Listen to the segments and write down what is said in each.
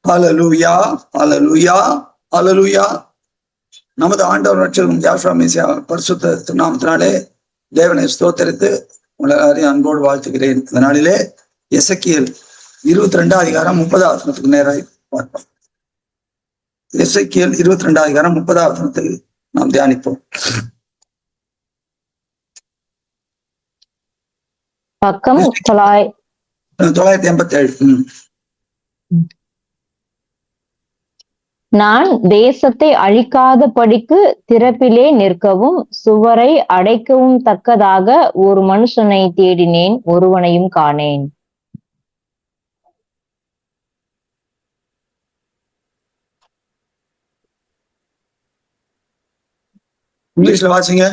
ஹல்லேலூயா, ஹல்லேலூயா, ஹல்லேலூயா. நமது ஆண்டவர் ரட்சகரும் யெகோவா மெசியா பரிசுத்த திருநாமத்தினாலே தேவனை ஸ்தோத்தரித்து உலகாரையும் அன்போடு வாழ்த்துகிறேன். இந்த நாளிலே எசேக்கியேல் 22 அதிகாரம் 30 நேராய் பார்ப்போம். எசேக்கியேல் 22 அதிகாரம் 30 நாம் தியானிப்போம். பக்கம் 987. நான் தேசத்தை அழிக்காதபடிக்கு திறப்பிலே நிற்கவும் சுவரை அடைக்கவும் தக்கதாக ஒரு மனுஷனை தேடினேன், ஒருவனையும் காணேன். இங்கிலீஷ்ல வாசிங்க.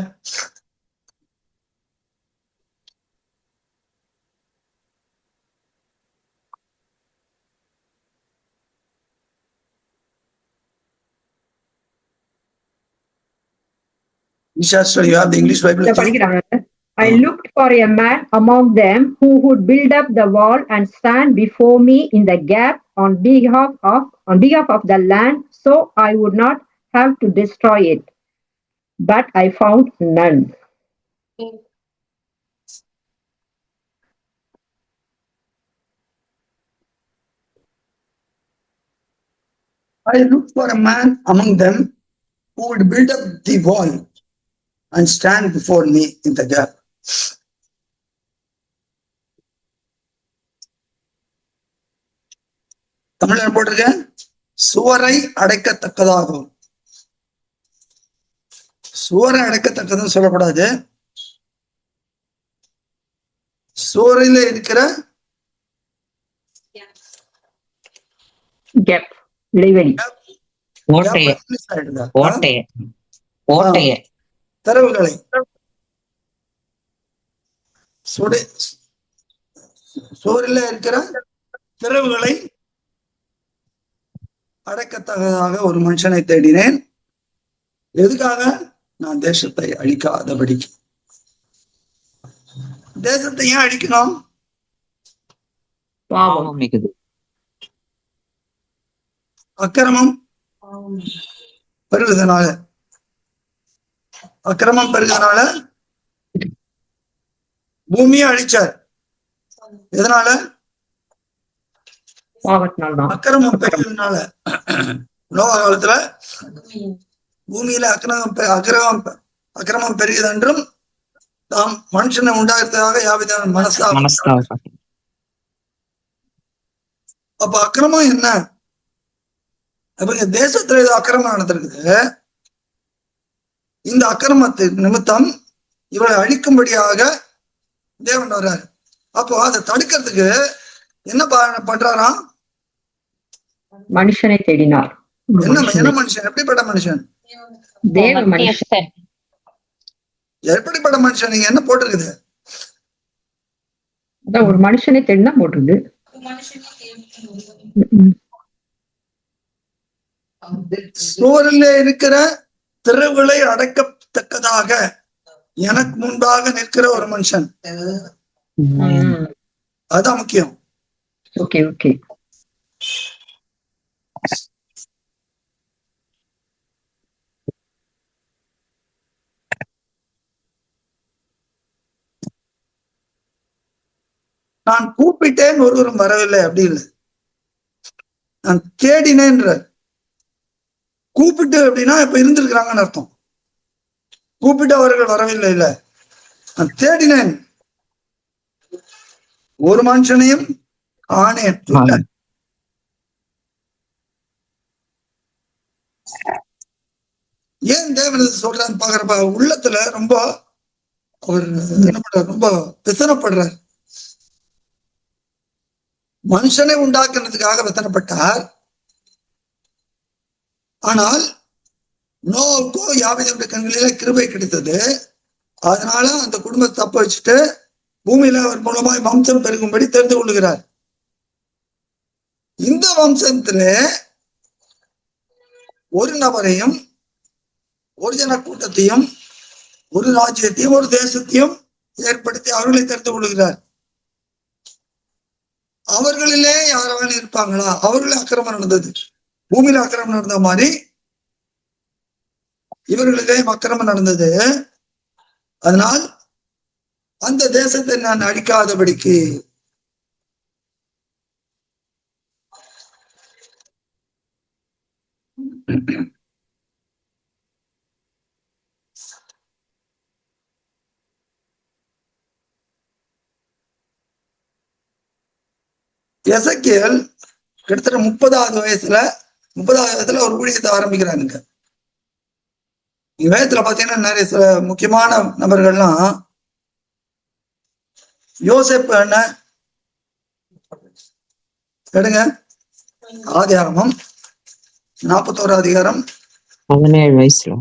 You have the English Bible. I looked for a man among them who would build up the wall and stand before me in the gap on behalf of the land, so I would not have to destroy it. But I found none. I looked for a man among them who would build up the wall and stand before me in the gap. தமிழ்ல போட்டிருக்கேன், சுவரை அடைக்கத்தக்கதாகும். சுவரை அடைக்கத்தக்கதுன்னு சொல்லக்கூடாது, சுவரில இருக்கிற தரவுகளை சுவரில இருக்கிற திறவுகளை அடக்கத்தக்கதாக ஒரு மனுஷனை தேடினேன். எதுக்காக? நான் தேசத்தை அழிக்காதபடிக்கு. தேசத்தை ஏன் அழிக்கணும்? அக்கிரமம் பெருகுதனால. அக்கிரமம் பெருகுதனால பூமியை அழிச்சார். எதனால? அக்கிரமம் பெருகுதனால. நோவா காலத்துல பூமியில அக்கிரமம் பெருகுது என்றும் தாம் மனுஷனை உண்டாகிறதுக்காக யாவிதன் மனசா. அப்ப அக்கிரமம் என்ன? அப்ப தேசத்துல ஏதோ அக்கிரமம் நடந்திருக்குது. இந்த அக்கிரமத்தின் நிமித்தம் இவளை அழிக்கும்படியாக தேவன் வர்றாரு. அப்போ அதை தடுக்கிறதுக்கு என்ன பண்றாராம்? மனுஷனை தேடினார். என்ன மனுஷன்? எப்படிப்பட்ட மனுஷன்? தேவ மனுஷன். எப்படிப்பட்ட மனுஷன்? நீங்க என்ன போட்டிருக்குது? ஒரு மனுஷனை தேடினா போட்டிருக்கு. சுவரில் இருக்கிற திறவுகளை அடக்கத்தக்கதாக எனக்கு முன்பாக நிற்கிற ஒரு மனுஷன். அதுதான் முக்கியம். Okay okay. நான் கூப்பிட்டேன், ஒருவரும் வரவில்லை. அப்படி இல்லை, நான் தேடினேன்ற. கூப்பிட்டு அப்படின்னா இப்ப இருந்திருக்கிறாங்கன்னு அர்த்தம். கூப்பிட்டு அவர்கள் வரவில்லை, இல்ல, நான் தேடினேன், ஒரு மனுஷனையும் ஆனேன். ஏன் தேவன் சொல்றான்னு பாக்குறப்ப உள்ளத்துல ரொம்ப அவர் என்ன பண்றாரு? ரொம்ப விசனப்படுறார். மனுஷனை உண்டாக்குறதுக்காக விசனப்பட்டார். ஆனால் நோவுக்கோ யாவீதுடைய கண்களில கிருபை கிடைத்தது. அதனால அந்த குடும்பத்தை தப்ப வச்சுட்டு பூமியில அவர் மூலமாய் வம்சம் பெருகும்படி தெரிந்து கொள்ளுகிறார். இந்த வம்சத்துல ஒரு நபரையும், ஒரு ஜன கூட்டத்தையும், ஒரு ராஜ்யத்தையும், ஒரு தேசத்தையும் ஏற்படுத்தி அவர்களை தெரிந்து கொள்ளுகிறார். அவர்களிலே யாராவது இருப்பாங்களா? அவர்களே அக்கிரமம் நடந்தது. பூமியில அக்கிரமம் நடந்த மாதிரி இவர்களிலே அக்கிரமம் நடந்தது. அதனால் அந்த தேசத்தை நான் அழிக்காதபடிக்கு எசேக்கியேல் கிட்டத்தட்ட 30வது வயசுல ஒரு ஊழியத்தை ஆரம்பிக்கிறாங்க. வேதத்துல பாத்தீங்கன்னா நிறைய சில முக்கியமான நபர்கள்லாம் யோசேப்பு என்ன எடுங்க, ஆதியாகமம் 41 அதிகாரம் 17 வயசுல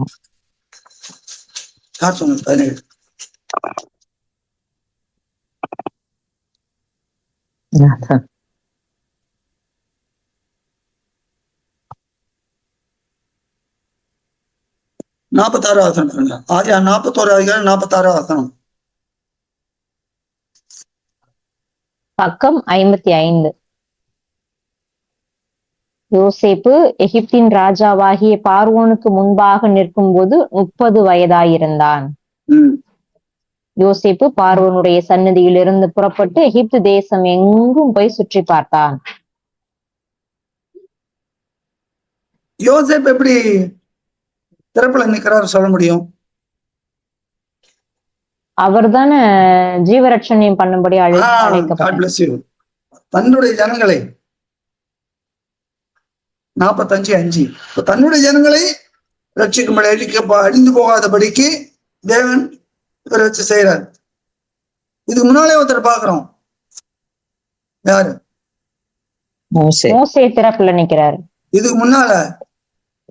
யார் சொன்னது? 17. நாற்பத்தாறு வசனம். ஆதியா 41 அதிகாரம் 46 வசனம். பக்கம் 55. யோசேப்பு எகிப்தின் ராஜாவாகிய பார்வோனுக்கு முன்பாக நிற்கும்போது 30 வயதாயிருந்தான். யோசேப்பு பார்வோனுடைய சந்நிதியிலிருந்து புறப்பட்டு எகிப்து தேசம் எங்கும் போய் சுற்றி பார்த்தான். யோசேப்பு எப்படி திறப்புல நிக்கிறாரு சொல்ல முடியும்? அவர் தானே ஜீவரட்சணியம் பண்ணும்படி அழைக்கப்பட்டார். தன்னுடைய ஜனங்களை 45:5 தன்னுடைய ஜனங்களை ரட்சிக்கும்படி அழிந்து போகாதபடிக்கு தேவன் இவரை வச்சு செய்யறாரு. இதுக்கு முன்னாலே ஒருத்தர் பாக்குறோம். யாரு? மோசே திறப்புல நிக்கிறாரு. இதுக்கு முன்னால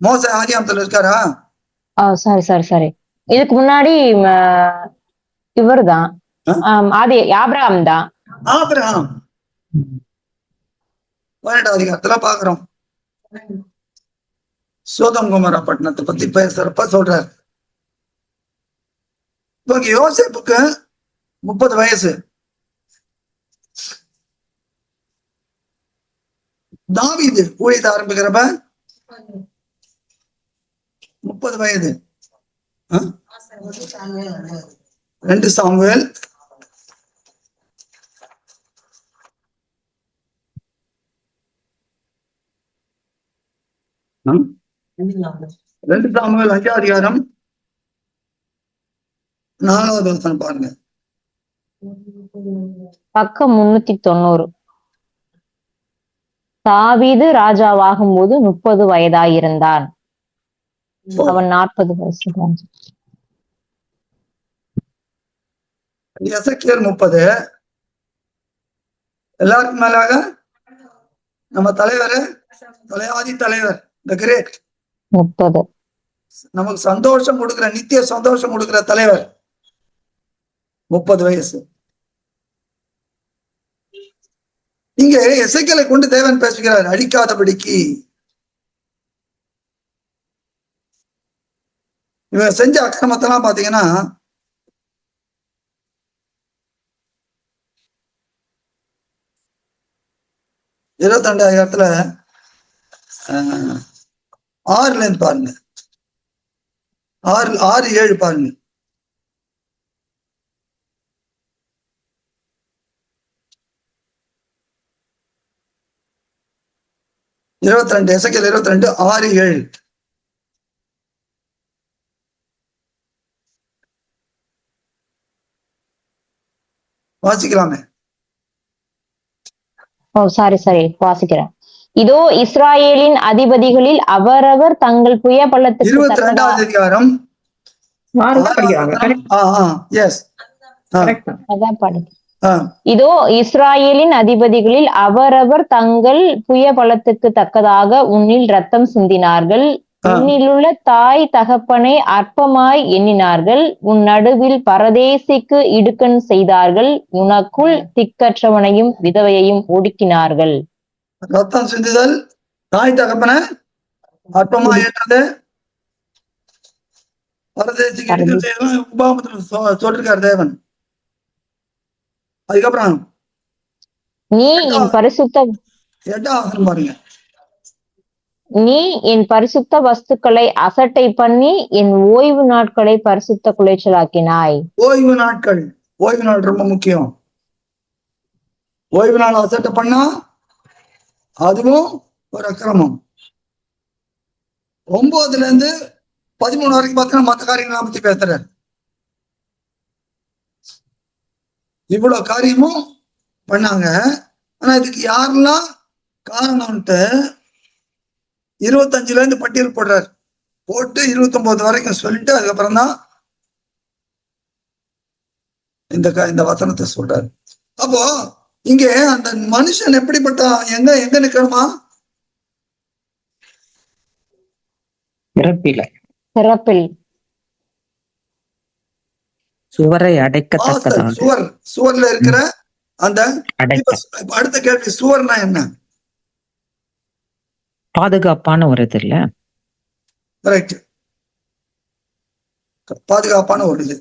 மோசே ஆதியாகமத்துல இருக்காரா? சரி. இதுக்கு முன்னாடி இவர் தான் ஆபிரகாம் தான். ஆபிரகாம் 18வது அதிகாரத்துல பாக்குறோம். சோதம் குமாரா பட்டணத்தை பத்தி பேசுறப்ப சொல்றாரு. இப்போ யோசேப்புக்கு 30 வயசு. தாவீது ஊழியத்தை ஆரம்பிக்கிறப்ப 30 வயது. 2 சாமுவேல் 5 அதிகாரம் 4வது வசனம் பாருங்க. பக்கம் 390. தாவீது ராஜாவாகும் போது 30 வயதாயிருந்தான். அவன் 40 வயசு. எசேக்கியேல் 30. எல்லாருக்கும் மேலாக நம்ம தலையாதி தலைவர் தி கிரேட் 30. நமக்கு சந்தோஷம் கொடுக்கிற, நித்திய சந்தோஷம் கொடுக்கிற தலைவர் 30 வயசு. இங்க எசேக்கியேலை கொண்டு தேவன் பேசுகிறார் அழிக்காதபடிக்கு. இவன் செஞ்ச அக்கிரமத்தெல்லாம் பாத்தீங்கன்னா இருபத்தி 2 அதிகாரத்துல 6ல இருந்து பாருங்க. 6-7 பாருங்க. எசேக்கியேல் 22 6-7 வாசிக்கலாமே. சரி வாசிக்கிறேன். இதோ இஸ்ராயேலின் அதிபதிகளில் அவரவர் தங்கள் புய பள்ளத்துக்கு 22வது அதிகாரம் இதோ இஸ்ராயேலின் அதிபதிகளில் அவரவர் தங்கள் புய பலத்துக்கு தக்கதாக உன்னில் ரத்தம் சிந்தினார்கள். உன்னிலுள்ள தாய் தகப்பனை அற்பமாய் எண்ணினார்கள். உன் நடுவில் பரதேசிக்கு இடுக்கண் செய்தார்கள். உனக்குள் திக்கற்றவனையும் விதவையையும் ஒடுக்கினார்கள். ரத்தம் சிந்துதல், தாய் தகப்பனை அற்பமாய் எண்ணுறது, பரதேசிக்கு இடுக்கண் செய்யலாம் உபாகமத்துல சொல்லிருக்காரு தேவன். அதுக்கப்புறம் நீ என் பரிசுத்த எட்டாம் வசனம் பாருங்க. நீ என் பரிசுத்த வஸ்துக்களை அசட்டை பண்ணி என் ஓய்வு நாட்களை பரிசுத்த குலைச்சலாக்கினாய். ஓய்வு நாட்கள், ஓய்வு நாள் ரொம்ப முக்கியம். ஓய்வு நாள் அசட்டை பண்ணா அதுவும் ஒரு அக்கிரமம். 9-13 வரைக்கும் பார்த்தீங்கன்னா மற்ற காரியங்களை பத்தி பேசுறாரு. இவ்வளவு காரியமும் பண்ணாங்க. ஆனா இதுக்கு யாரெல்லாம் காரணம்ட்டு 25 இருந்து பட்டியல் போடுறாரு. போட்டு 29 வரைக்கும் சொல்லிட்டு அதுக்கப்புறம் தான் இந்த வசனத்தை சொல்றாரு. அப்போ இங்க அந்த மனுஷன் எப்படிப்பட்ட எங்க நிக்கணுமா? சிறப்பில் சுவரை அடைக்கத்தக்கதாக. சுவர்ல இருக்கிற அந்த அடுத்த கேள்வி, சுவர்னா என்ன? பாதுகாப்பான ஒரு இது இல்ல. கரெக்ட், பாதுகாப்பான ஒரு இது.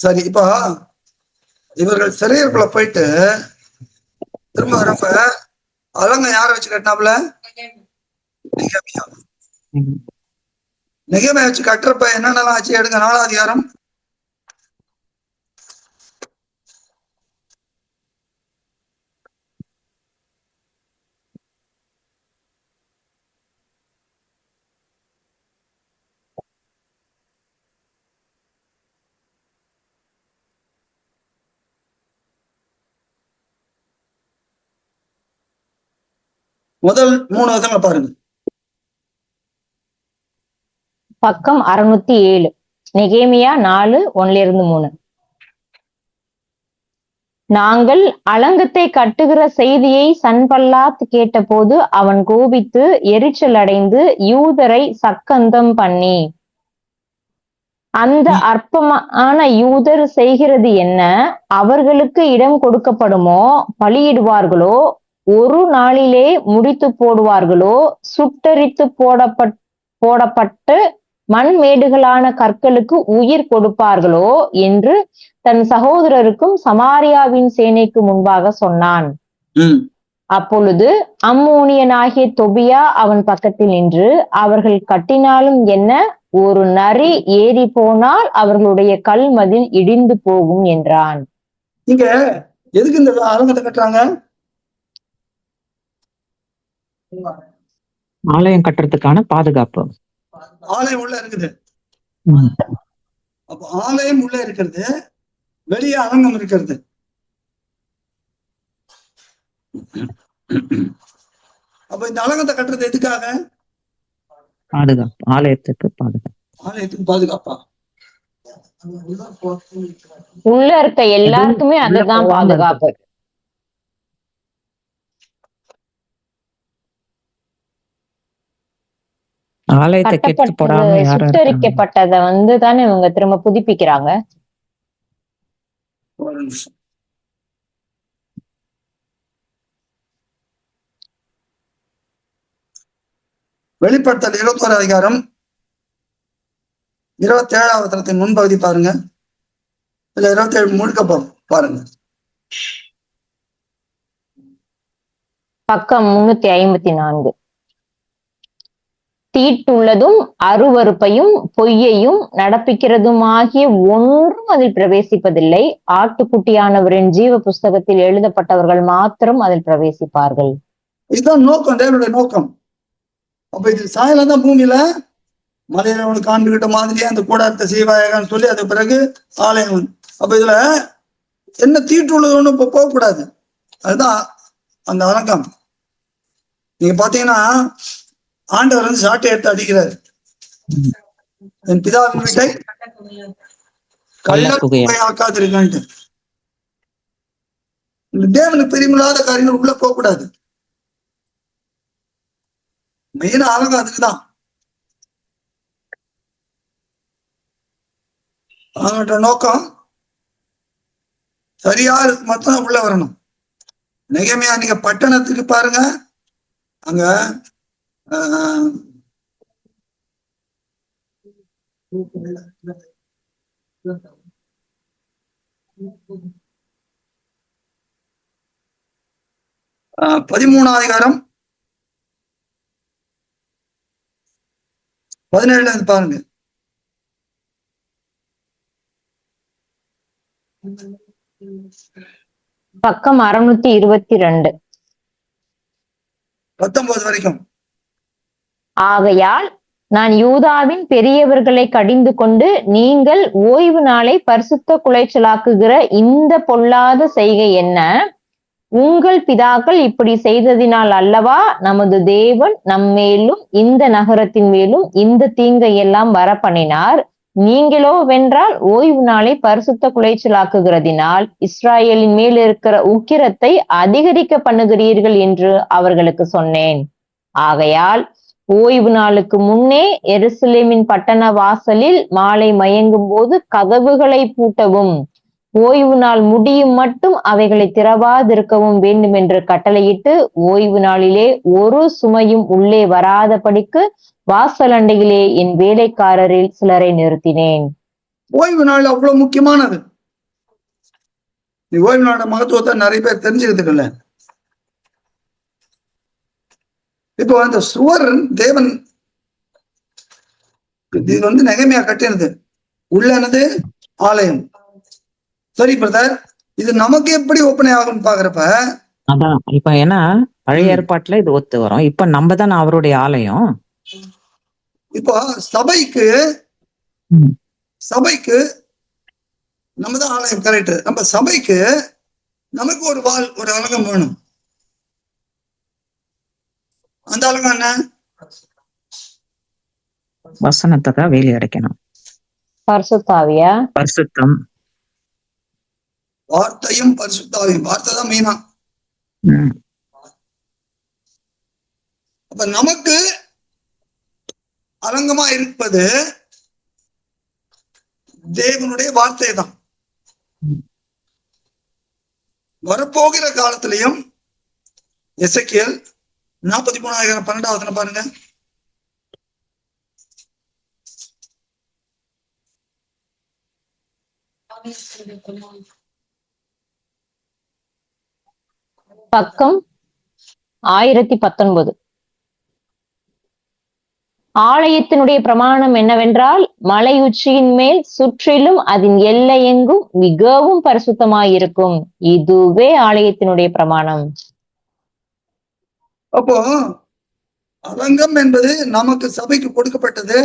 சரி, இப்ப இவர்கள் சிறையருக்குள்ள போயிட்டு திரும்ப வரப்ப அலங்க யார வச்சு கட்டினாப்புல? நெகேமியா வச்சு கட்டுறப்ப என்னென்னலாம் ஆச்சு எடுங்க. 4ஆம் அதிகாரம். முதல் 3 வசனங்களை பாருங்க. பக்கம் 607. நெகேமியா 4:1-3. நாங்கள் அலங்கத்தை கட்டுகிற செய்தியை சன்பல்லாத் கேட்டபோது அவன் கோபித்து எரிச்சல் அடைந்து யூதரை சக்கந்தம் பண்ணி, அந்த அற்பமான யூதர் செய்கிறது என்ன? அவர்களுக்கு இடம் கொடுக்கப்படுமோ? பலியிடுவார்களோ? ஒரு நாளிலே முடித்து போடுவார்களோ? சுட்டரித்து போடப்பட்டு மண்மேடுகளான கற்களுக்கு உயிர் கொடுப்பார்களோ என்று தன் சகோதரருக்கும் சமாரியாவின் சேனைக்கு முன்பாக சொன்னான். அப்பொழுது அம்மோனியனாகிய தொபியா அவன் பக்கத்தில் நின்று, அவர்கள் கட்டினாலும் என்ன, ஒரு நரி ஏறி போனால் அவர்களுடைய கல் மதில் இடிந்து போகும் என்றான். இங்க எதுக்கு இந்த அலங்கத்தை கட்டுறாங்க? ஆலயம் கட்டுறதுக்கான பாதுகாப்பு. ஆலயம் உள்ள இருக்குது. அப்ப ஆலயம் உள்ள இருக்கிறது, வெளியே அலங்கம் இருக்கிறது. அப்ப இந்த அலங்கத்தை கட்டுறது எதுக்காக? பாதுகாப்பு, ஆலயத்துக்கு பாதுகாப்பு. ஆலயத்துக்கு பாதுகாப்பா? உள்ள இருக்க எல்லாருக்குமே அதுதான் பாதுகாப்பு. ஆலயத்தை கெட்டு போடாம சுட்டரிக்கப்பட்டதை தானே இவங்க திரும்ப புதுப்பிக்கிறாங்க. வெளிப்படுத்தல் 21 அதிகாரம் 27ஆம் வசனத்தின் முன்பகுதி பாருங்க. இல்ல 27 முழுக்க பாருங்க. பக்கம் 354. தீட்டுள்ளதும் அருவருப்பையும் பொய்யையும் நடப்பிக்கிறதுமாகிய ஒன்றும் அதில் பிரவேசிப்பதில்லை. ஆட்டுக்குட்டியானவரின் ஜீவ புஸ்தகத்தில் எழுதப்பட்டவர்கள் மாத்திரம் அதில் பிரவேசிப்பார்கள். இதுதான் நோக்கம், தேவனுடைய நோக்கம். அப்ப இது சாயலாம் தான் பூமியில மலையில அவனுக்கு காண்பிக்கிட்ட மாதிரியே அந்த கூடாரத்தை செய்வாயகான்னு சொல்லி அது பிறகு ஆலயம். அப்ப இதுல என்ன தீட்டு உள்ளது ஒண்ணு இப்ப போகக்கூடாது. அதுதான் அந்த அலங்கம். நீங்க பாத்தீங்கன்னா ஆண்டவர் சாட்டை எடுத்து அடிக்கிறாரு. என் பிதாவின் வீட்டை கள்ளக்குகையாக்காது இருக்கான்ட்டு. தேவனுக்கு பிரியமில்லாத காரியங்கள் உள்ள போகக்கூடாது. மெயினா அலங்கம் அதுக்குதான். அவனோட நோக்கம் சரியா மொத்தம் உள்ள வரணும். நெகேமியா நீங்க பட்டணத்துக்கு பாருங்க, அங்க 13ஆம் அதிகாரம் 17 இருந்து பாருங்க. பக்கம் 622. 19 வரைக்கும். ஆகையால் நான் யூதாவின் பெரியவர்களை கடிந்து கொண்டு, நீங்கள் ஓய்வு நாளை பரிசுத்த குலைச்சலாக்குகிற இந்த பொல்லாத செய்கை என்ன? உங்கள் பிதாக்கள் இப்படி செய்ததினால் அல்லவா நமது தேவன் நம்மேலும் இந்த நகரத்தின் மேலும் இந்த தீங்கை எல்லாம் வரப்பண்ணினார். நீங்களோ வென்றால் ஓய்வு நாளை பரிசுத்த குலைச்சலாக்குகிறதினால் இஸ்ராயேலின் மேல் இருக்கிற உக்கிரத்தை அதிகரிக்க பண்ணுகிறீர்கள் என்று அவர்களுக்கு சொன்னேன். ஆகையால் ஓய்வு நாளுக்கு முன்னே எருசலேமின் பட்டண வாசலில் மாலை மயங்கும் போது கதவுகளை பூட்டவும், ஓய்வு நாள் முடியும் மட்டும் அவைகளை திறவாதிருக்கவும் வேண்டும் என்று கட்டளையிட்டு, ஓய்வு நாளிலே ஒரு சுமையும் உள்ளே வராதபடிக்கு வாசலண்டையிலே என் வேலைக்காரரில் சிலரை நிறுத்தினேன். ஓய்வு நாள் அவ்வளவு முக்கியமானது. ஓய்வு நாளோட மகத்துவத்தை நிறைய பேர் தெரிஞ்சுக்கிறதுக்கு இல்ல. இப்போ அந்த சுவர் தேவன் இது நெகமையா கட்டினது, உள்ளனது ஆலயம். சரி பிரதர், இது நமக்கு எப்படி ஒப்பனை ஆகும்னு பாக்குறப்ப அதான் இப்ப ஏன்னா பழைய ஏற்பாட்டுல இது ஒத்து வரும். இப்ப நம்ம தானே அவருடைய ஆலயம். இப்போ சபைக்கு நம்ம தான் ஆலயம். கரெக்ட். நம்ம சபைக்கு நமக்கு ஒரு அலங்கம் வேணும். அந்த அலங்கம் என்ன? வசனத்தை தான் வேலி அடைக்கணும். பரிசுத்தாவியா? பரிசுத்தம், வார்த்தையும் பரிசுத்தாவியும். வார்த்தை தான் மெயினா. அப்ப நமக்கு அலங்கமா இருப்பது தேவனுடைய வார்த்தை தான். வரப்போகிற காலத்திலையும் எசேக்கியேல் 43,12 பாருங்க. பக்கம் 1019. ஆலயத்தினுடைய பிரமாணம் என்னவென்றால், மலை உச்சியின் மேல் சுற்றிலும் அதன் எல்லையெங்கும் மிகவும் பரிசுத்தமாயிருக்கும். இதுவே ஆலயத்தினுடைய பிரமாணம். அப்போ அலங்கம் என்பது நமக்கு சபைக்கு கொடுக்கப்பட்டது.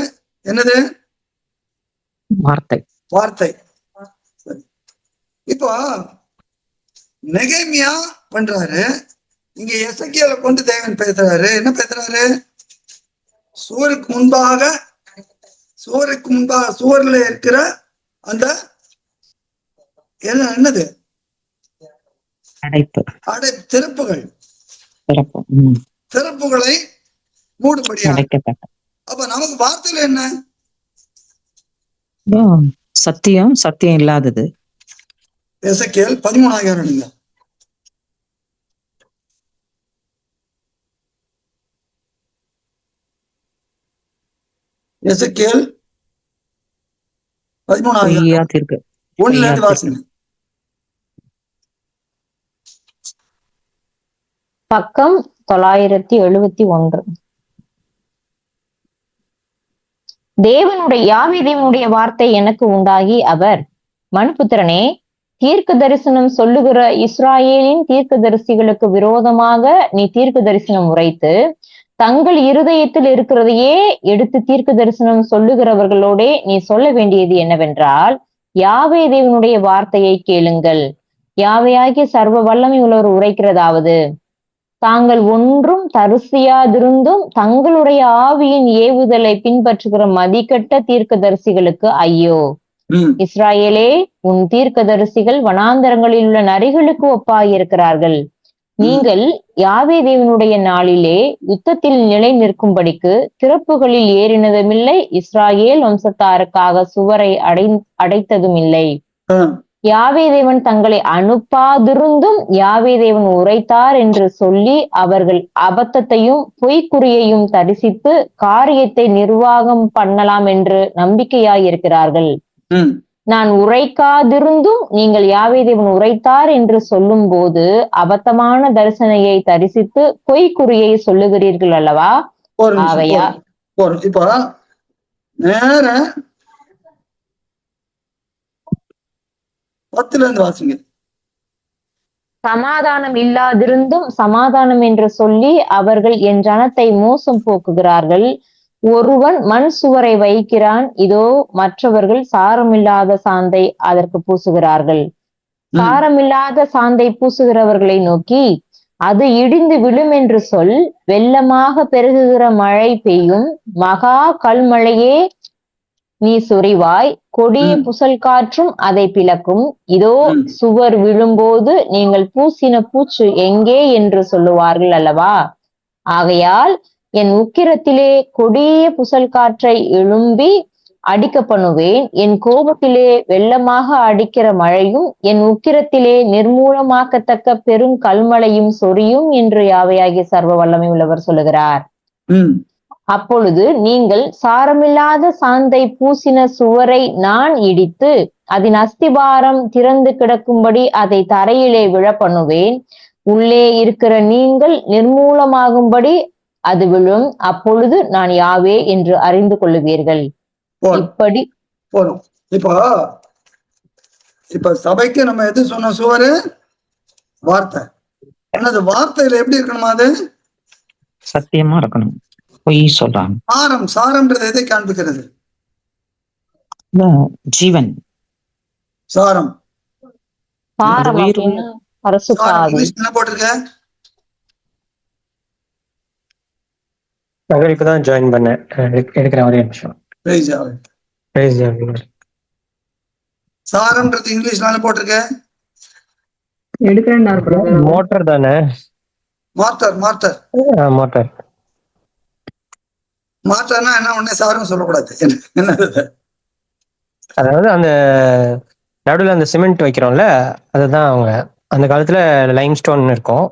என்னது? வார்த்தை. இப்போ நெகேமியா பண்றாரு, இங்க எசேக்கியேலை கொண்டு தேவன் பேசுறாரு. என்ன பேசுறாரு? சுவருக்கு முன்பாக சுவர்ல இருக்கிற அந்த என்னது திறப்புகளை மூடும்படியா. அப்ப நமக்கு வார்த்தையில என்ன? சத்தியம் இல்லாதது. எசேக்கியேல் 13,000. எசேக்கியேல் 13,000 1 வாசிங்க. பக்கம் 971. யாவே தேவனுடைய வார்த்தை எனக்கு உண்டாகி, அவர், மனுபுத்திரனே, தீர்க்க தரிசனம் சொல்லுகிற இஸ்ராயேலின் தீர்க்கதரிசிகளுக்கு விரோதமாக நீ தீர்க்க தரிசனம் உரைத்து, தங்கள் இருதயத்தில் இருக்கிறதையே எடுத்து தீர்க்க தரிசனம் சொல்லுகிறவர்களோட நீ சொல்ல வேண்டியது என்னவென்றால், யாவே தேவனுடைய வார்த்தையை கேளுங்கள். யாவையாகிய சர்வ வல்லமை உள்ளவர் உரைக்கிறதாவது, தாங்கள் ஒன்றும் தரிசியாதிருந்தும் தங்களுடைய ஆவியின் ஏவுதலை பின்பற்றுகிற மதிக்கட்ட தீர்க்கதரிசிகளுக்கு ஐயோ! இஸ்ராயேலே, உன் தீர்க்கதரிசிகள் வனாந்தரங்களில் உள்ள நரிகளுக்கு ஒப்பாயிருக்கிறார்கள். நீங்கள் யாவே தேவனுடைய நாளிலே யுத்தத்தில் நிலை நிற்கும்படிக்கு திறப்புகளில் ஏறினதுமில்லை, இஸ்ராயேல் வம்சத்தாருக்காக சுவரை அடைத்ததும் இல்லை. யாவே தேவன் தங்களை அனுப்பாதிருந்தும் யாவே தேவன் உரைத்தார் என்று சொல்லி அவர்கள் அபத்தத்தையும் பொய்க்குறியையும் தரிசித்து காரியத்தை நிர்வாகம் பண்ணலாம் என்று நம்பிக்கையாயிருக்கிறார்கள். நான் உரைக்காதிருந்தும் நீங்கள் யாவே தேவன் உரைத்தார் என்று சொல்லும் போது அபத்தமான தரிசனையை தரிசித்து பொய்க்குறியை சொல்லுகிறீர்கள் அல்லவா? ஒரு நிமிஷம், ஆகையா போறோம். இப்போ நேர 10ல இருந்து வாசிங்க. சமாதானம் இல்லாதிருந்தும் சமாதானம் என்று சொல்லி அவர்கள் என் ஜனத்தை மோசம் போக்குகிறார்கள். ஒருவன் மண் சுவரை வைக்கிறான், இதோ மற்றவர்கள் சாரமில்லாத சாந்தை அதற்கு பூசுகிறார்கள். சாரமில்லாத சாந்தை பூசுகிறவர்களை நோக்கி அது இடிந்து விழும் என்று சொல். வெள்ளமாக பெருகுகிற மழை பெய்யும், மகா கல்மழையே நீ சொரிவாய், கொடிய புசல் காற்றும் அதை பிளக்கும். இதோ சுவர் விழும்போது நீங்கள் பூசின பூச்சு எங்கே என்று சொல்லுவார்கள் அல்லவா? ஆகையால் என் உக்கிரத்திலே கொடிய புசல் காற்றை எழும்பி அடிக்க பண்ணுவேன். என் கோபத்திலே வெள்ளமாக அடிக்கிற மழையும் என் உக்கிரத்திலே நிர்மூலமாக்கத்தக்க பெரும் கல்மழையும் சொரியும் என்று யாவையாகிய சர்வ வல்லமை உள்ளவர் சொல்லுகிறார். அப்பொழுது நீங்கள் சாரமில்லாத சாந்தை பூசின சுவரை நான் இடித்து அதன் அஸ்திபாரம் திறந்து கிடக்கும்படி அதை தரையிலே விழ பண்ணுவேன். உள்ளே இருக்கிற நீங்கள் நிர்மூலமாகும்படி அது விழும். அப்பொழுது நான் யாவே என்று அறிந்து கொள்ளுவீர்கள். இப்படி போறோம். இப்ப சபைக்கு நம்ம எது சொன்ன சுவரு? வார்த்தை. ஆனா வார்த்தையில எப்படி இருக்கணுமா? அது சத்தியமா இருக்கணும். பொய் சொல்றாங்க. சாரம்ன்றது எதை காண்பிக்கிறது? ஜீவன். சாரம் என்ன போட்டிருக்க? இப்பதான் ஜாயின் பண்ணேன். எடுக்கிறேன் ஒரே நிமிஷம். சாரம்ன்றது இங்கிலீஷ்ல போட்டிருக்க? எடுக்கிறேன். மோட்டார் தானே? மார்டர். மாற்றம்னா என்ன? உடனே சாரம் சொல்லக்கூடாது. என்ன? அதாவது அந்த நடுவில் அந்த சிமெண்ட் வைக்கிறோம்ல, அதுதான் அவங்க அந்த காலத்துல லைம் ஸ்டோன் இருக்கும்,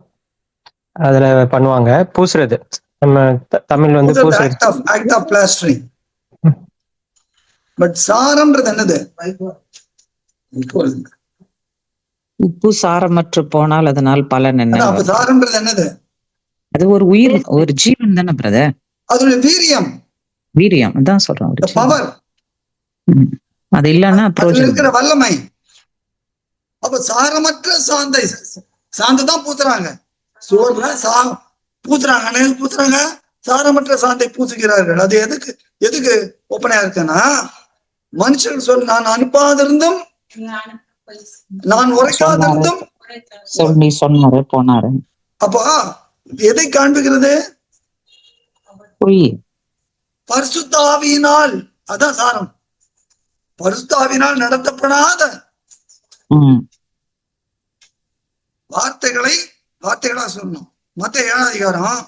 அதுல பண்ணுவாங்க. பூசுறது நம்ம தமிழ் வந்து பூசுறது. பட் சாரம்ன்றது என்னது? உப்பு சாரமற்று போனால் அதனால் பலன் என்ன? சாரம்ன்றது என்னது? அது ஒரு உயிர், ஒரு ஜீவன் தானே பிரதர். அதோட வீரியம் அதான் சொல்றேன். பவர். அது இல்லன்னா இருக்கிற வல்லமை. அப்ப சாரமற்ற சாந்தை பூத்துறாங்க. சோர்ல பூத்துறாங்க. சாரமற்ற சாந்தை பூசுகிறார்கள். அது எதுக்கு ஒப்பனையா இருக்குன்னா, மனுஷன் சொல் நான் அனுப்பாதிருந்தும் நான் உரைக்காதிருந்தும் சொல்லி சொன்னாரு போனாரு. அப்போ எதை காண்பிக்கிறது? பொய். பரிசுத்த ஆவியினால். அதான் சாரம். பரிசுத்த ஆவியினால் நடத்தப்படாத வார்த்தைகளா சொல்லணும். மத்தேயு 7ஆம் அதிகாரம்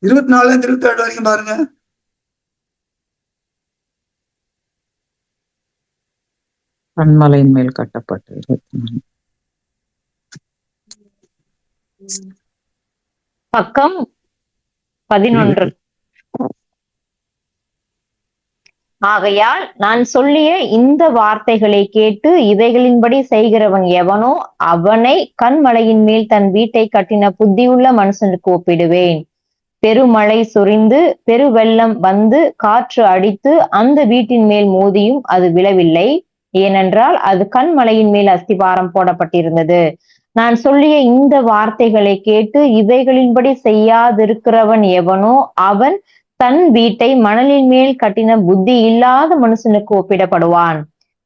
24 27 வரைக்கும் பாருங்க. கன்மலையின் மேல் கட்டப்பட்டு 24 பக்கம் 11. ஆகையால் நான் சொல்லிய இந்த வார்த்தைகளை கேட்டு இவைகளின்படி செய்கிறவன் எவனோ அவனை கண்மலையின் மேல் தன் வீட்டை கட்டின புத்தியுள்ள மனுஷனுக்கு ஒப்பிடுவேன். பெருமழை சொரிந்து பெருவெள்ளம் வந்து காற்று அடித்து அந்த வீட்டின் மேல் மோதியும் அது விழவில்லை, ஏனென்றால் அது கண்மலையின் மேல் அஸ்திபாரம் போடப்பட்டிருந்தது. நான் சொல்லிய இந்த வார்த்தைகளை கேட்டு இவைகளின்படி செய்யாதிருக்கிறவன் எவனோ அவன் தன் வீட்டை மணலின் மேல் கட்டின புத்தி இல்லாத மனுஷனுக்கு ஒப்பிடப்படுவான்.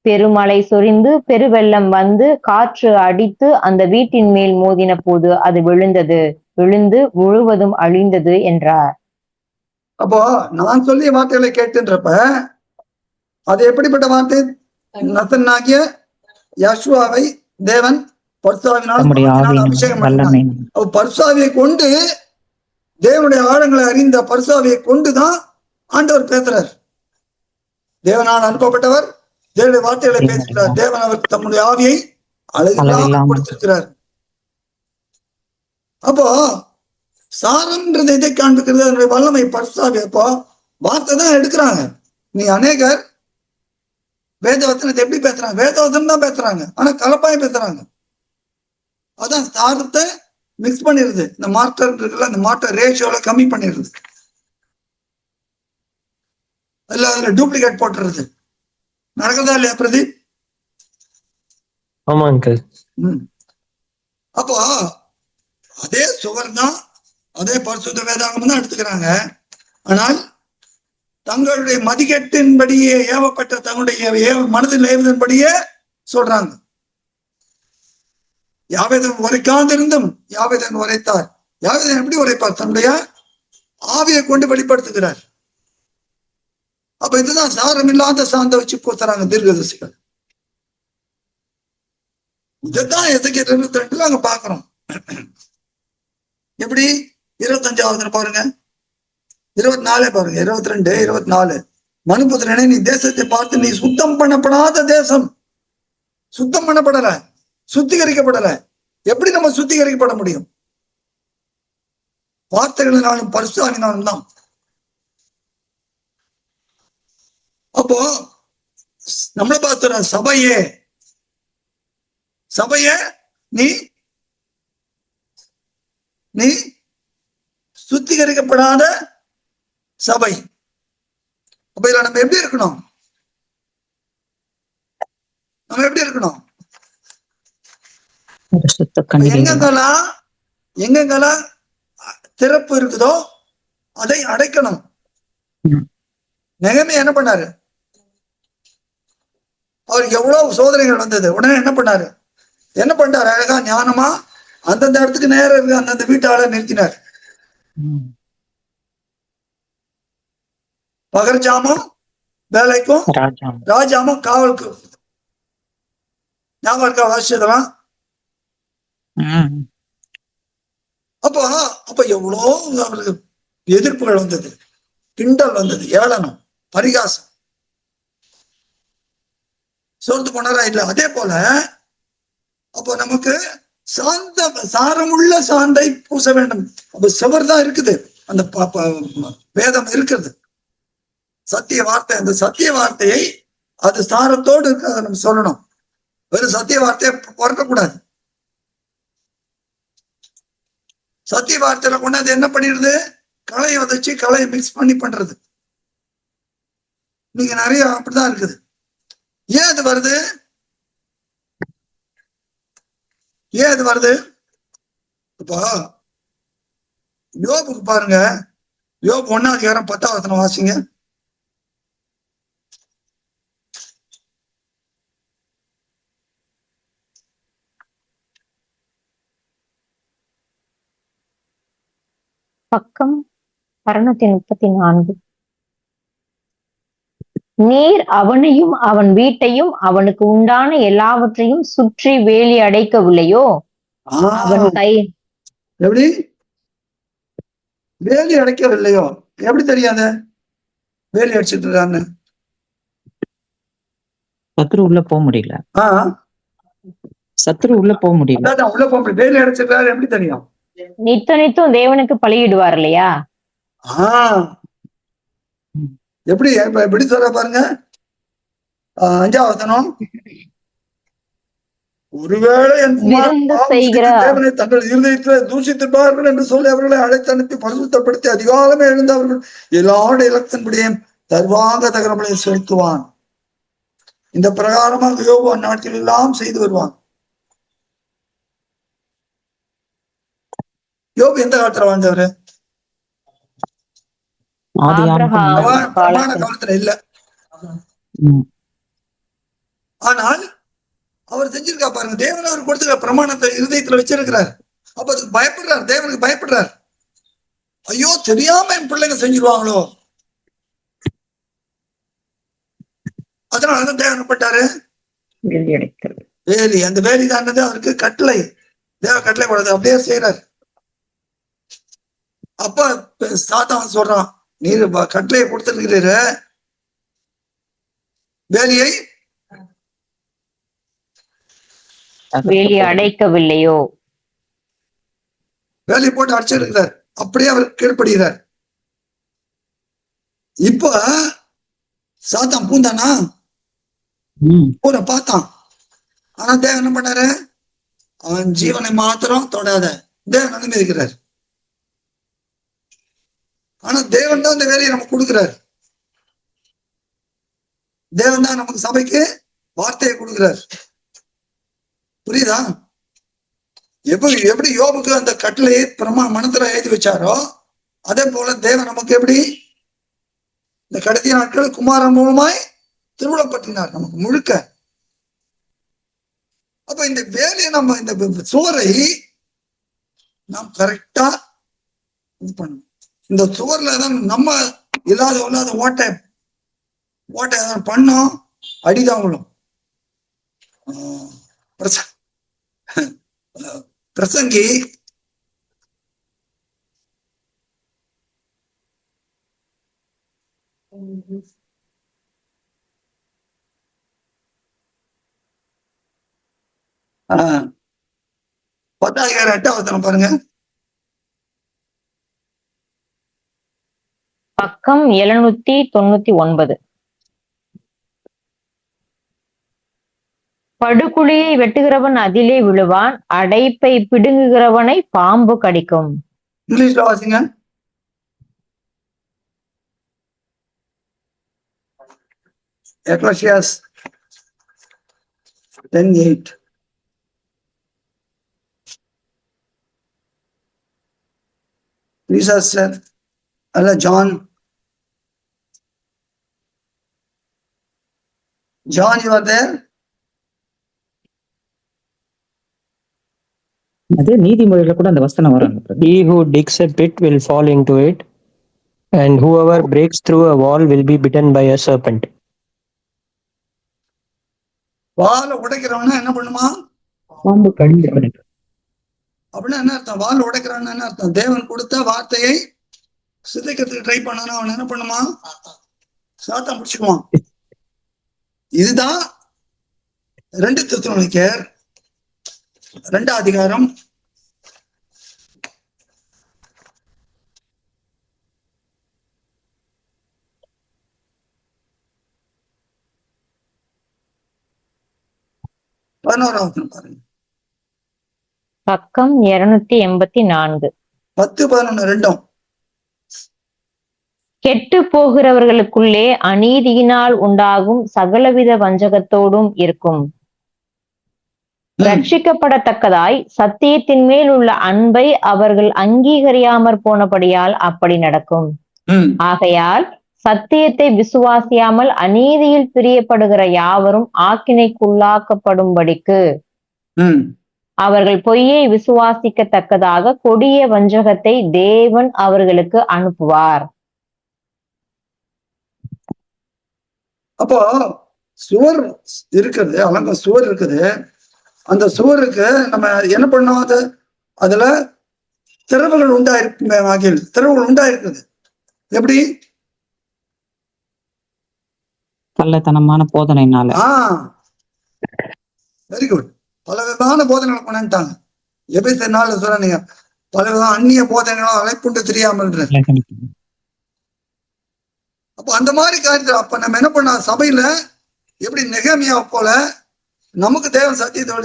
பெருமழை சொரிந்து பெருவெள்ளம் வந்து காற்று அடித்து அந்த வீட்டின் மேல் மோதின போது அது விழுந்து முழுவதும் அழிந்தது என்றார். அப்போ நான் சொல்லிய வார்த்தைகளை கேட்டுன்றப்ப அது எப்படிப்பட்ட வார்த்தை? நத்தனாகிய யெஷுவாவை தேவன் பரிசுத்தாவியினால் அபிஷேகம் பண்ணார். பரிசுத்தாவியை கொண்டு, தேவனுடைய ஆழங்களை அறிந்த பரிசுத்தாவியை கொண்டுதான் ஆண்டவர் பேசுறார். தேவனால் அனுப்பப்பட்டவர் தேவனுடைய வார்த்தைகளை பேசுகிறார். தேவன் அவருக்கு தம்முடைய ஆவியை அளவில்லாமல் கொடுத்திருக்கிறார். அப்போ சாரம்ன்றது எதை காண்பிக்கிறது? அதனுடைய வல்லமை பரிசுத்தாவி. அப்போ வார்த்தை தான் எடுக்கிறாங்க. நீ அநேகர் வேதவசனத்தை எப்படி பேசுறாங்க? வேதவசனம் தான் பேசுறாங்க, ஆனா கலப்பாயம் பேசுறாங்க. அதான் சாரத்தை மிக்ஸ் பண்ணிடுது. இந்த மார்டர் இருக்குல்ல, அந்த மார்டர் ரேஷியோல கம்மி பண்ணிடுது, இல்ல அதுல டூப்ளிகேட் போட்டுறது. நடக்குதா இல்லையா பிரதீப்? ஆமா அங்கிள். அப்போ அதே சுவர் தான், அதே பரிசுத்த வேதாகம் தான் எடுத்துக்கிறாங்க. ஆனால் தங்களுடைய மதிக்கெட்டின்படியே ஏவப்பட்ட தங்களுடைய மனதில் ஏவுதன்படியே சொல்றாங்க. யாவேதன் உரைக்காதிருந்தும் யாவேதன் உரைத்தார். யாவேதன் எப்படி உரைப்பார்? தன்னுடைய ஆவியை கொண்டு வெளிப்படுத்துகிறார். அப்ப இதுதான் சாரம் இல்லாத சாந்த வச்சு போத்துறாங்க தீர்க்கதரிசிகள். இதுதான் எதுக்கு 22 அங்க பாக்குறோம். எப்படி 25வது பாருங்க, 24 பாருங்க, 22, 24. மனுபுத்திரனே, நீ தேசத்தை பார்த்து, நீ சுத்தம் பண்ணப்படாத தேசம். சுத்தம் பண்ணப்படல, சுத்திகரிக்கப்படல. எப்படி நம்ம சுத்திகரிக்கப்பட முடியும்? வார்த்தைகளினாலும் பரிசுத்தாவினாலும் தான். அப்போ நம்மளை பார்த்துற சபையே, நீ நீ சுத்திகரிக்கப்படாத சபை. அப்ப இதுல நம்ம எப்படி இருக்கணும்? எங்கெங்கெல்லாம் திறப்பு இருக்குதோ அதை அடைக்கணும். நெகேமியா என்ன பண்ணாரு? அவருக்கு எவ்வளவு சோதனைகள் வந்தது. உடனே என்ன பண்ணாரு? அழகா ஞானமா அந்தந்த இடத்துக்கு நேரம் இருக்கு, அந்தந்த வீட்டாளர் நிறுத்தினார். பகர்ஜாமும் வேலைக்கும் ராஜாமும் காவலுக்கு. ஞாபகம் இருக்கா வாசிச்சதெல்லாம்? அப்ப எவ்வளோ அவருக்கு எதிர்ப்புகள் வந்தது, கிண்டல் வந்தது, ஏளனம், பரிகாசம். சோர்ந்து போனாரா? இல்ல. அதே போல அப்போ நமக்கு சாரமுள்ள சாந்தை பூச வேண்டும். அப்ப சுவர் தான் இருக்குது, அந்த வேதம் இருக்கிறது, சத்திய வார்த்தை. அந்த சத்திய வார்த்தையை அது சாரத்தோடு இருக்க நம்ம சொல்லணும். வெறும் சத்திய வார்த்தையை பொறக்கக்கூடாது. சத்திய வார்த்தையில கொண்டாந்து என்ன பண்ணிடுது? களையை வதச்சு களையை மிக்ஸ் பண்றது. நீங்க நிறைய அப்படிதான் இருக்குது. ஏன் அது வருது? இப்போ யோபுக்கு பாருங்க, யோபு 1:10 வாசிங்க. பக்கம் 634. நீர் அவனையும் அவன் வீட்டையும் அவனுக்கு உண்டான எல்லாவற்றையும் சுற்றி வேலி அடைக்கவில்லையோ? அவன் கை எப்படி வேலி அடைக்கவில்லையோ? எப்படி தெரியாத வேலி அடிச்சிட்டு இருக்கான்னு? சத்ரு உள்ள போக முடியல. உள்ள போக முடியல. வேலி அடைச்சிருக்காரு எப்படி தெரியும்? நித்தம் தேவனுக்கு பலியிடுவார் இல்லையா? எப்படி சொல்ற பாருங்க. 5வது வசனம். ஒருவேளை தேவனை தங்கள் இருதயத்தில் தூஷித்திருப்பார்கள் என்று சொல்லி அவர்களை அழைத்து அனுப்பி பரிசுத்தப்படுத்தி அதிகாலமே எழுந்து அவர்கள் எல்லாருடைய இலக்கத்தின்படியும் தர்வாங்க தகரங்களை செலுத்துவான். இந்த பிரகாரமாக யோபு அந்நாட்டில் எல்லாம் செய்து வருவான். யோபு எந்த காலத்துல வாழ்ந்தவரு? பிரமாண காலத்துல இல்ல. ஆனால் அவர் செஞ்சிருக்கா பாருங்க. தேவன் அவர் கொடுத்துருக்க பிரமாணத்தை இருதயத்துல வச்சிருக்கிறார். அப்ப அதுக்கு பயப்படுறார், தேவனுக்கு பயப்படுறார். ஐயோ தெரியாம என் பிள்ளைங்க செஞ்சிருவாங்களோ, அதனால தேவன் பட்டாரு வேலி. அந்த வேலி தான் அவருக்கு கட்டளை, தேவ கட்டளை கூடாது, அப்படியே செய்யறாரு. அப்ப சாத்தான் சொல்றான், நீர் கட்டளையை கொடுத்திருக்கிறீரு, வேலியை அடைக்கவில்லையோ? வேலையை போட்டு அடிச்சிருக்கிறார். அப்படியே அவர் கீழ்ப்படுகிறார். இப்ப சாத்தான் பூந்தானா? பூரை பார்த்தான். ஆனா தேவன் என்ன பண்ணாரு? அவன் ஜீவனை மாத்திரம் தொடாத, தேவன் அனுமதிக்கிறார். ஆனா தேவன் தான் இந்த வேலையை நமக்கு கொடுக்கிறார். தேவன் தான் நமக்கு சபைக்கு வார்த்தையை கொடுக்கிறார். புரியுதா? எப்படி யோபுக்கு அந்த கட்டளையை மனத்துல எழுதி வச்சாரோ, அதே போல தேவன் நமக்கு எப்படி இந்த கடைசி நாட்கள் குமாரன் மூலமாய் திருவிழப்பட்டினார் நமக்கு முழுக்க. அப்ப இந்த வேலையை நம்ம இந்த சுவரை நாம் கரெக்டா இது பண்ணணும். இந்த சுவர்ல தான் நம்ம இல்லாத ஓட்டை பண்ணோம், அடிதான் விழும். பிரசங்கி பத்தாயிரம் 8வது பாருங்க. பக்கம் 799. படுகுழியை வெட்டுகிறவன் அதிலே விழுவான், அடைப்பை பிடுங்குகிறவனை பாம்பு கடிக்கும். இங்கிலீஷ்ல வாசிங்க. எக்லெசியாஸ் 10:8. Lisa said, Allah, John, you are there? அது நீதிமொழியில கூட அந்த வசனம் வரும். He who digs a pit will fall into it, and whoever breaks through a wall will be bitten by a serpent. வாளை உடைக்கிறவனா என்ன பண்ணுமா? பாம்பு கடிக்கும். அப்படின்னா என்ன அர்த்தம்? வாள் உடைக்கிறான்னு என்ன அர்த்தம்? தேவன் கொடுத்த வார்த்தையை சிதைக்கிறதுக்கு ட்ரை பண்ணணும். அவன் என்ன பண்ணுமா? சாத்தான் பிடிச்சுக்குவான். இதுதான் 2 தெசலோனிக்கேயர் 2ஆம் அதிகாரம் 11வது பாருங்க. பக்கம் 284. 10, 11 ரெண்டும். கெட்டு போகிறவர்களுக்குள்ளே அநீதியினால் உண்டாகும் சகலவித வஞ்சகத்தோடும் இருக்கும். ரட்சிக்கப்படத்தக்கதாய் சத்தியத்தின் மேல் உள்ள அன்பை அவர்கள் அங்கீகரியாமற் போனபடியால் அப்படி நடக்கும். ஆகையால் சத்தியத்தை விசுவாசியாமல் அநீதியில் பிரியப்படுகிற யாவரும் ஆக்கினைக்குள்ளாக்கப்படும்படிக்கு அவர்கள் பொய்யை விசுவாசிக்கத்தக்கதாக கொடிய வஞ்சகத்தை தேவன் அவர்களுக்கு அனுப்புவார். அப்போ சுவர் இருக்குது, அலங்க சுவர் இருக்குது. அந்த சுவருக்கு நம்ம என்ன பண்ணோம்? அதுல திறவுகள் உண்டாயிருக்குது. எப்படி? கள்ளத்தனமான போதனைனால. Very good. பல விதமான போதனைகள் பண்ணிட்டாங்க. எபேசியர் 4 சொல்றீங்க, பல விதமான அந்நிய போதனைகளும் அழைப்புண்டு தெரியாமல். அப்ப அந்த மாதிரி காரியத்தில் அப்ப நம்ம என்ன பண்ண? சபையில எப்படி நெகமியா போல நமக்கு தேவன் சத்தியத்தோட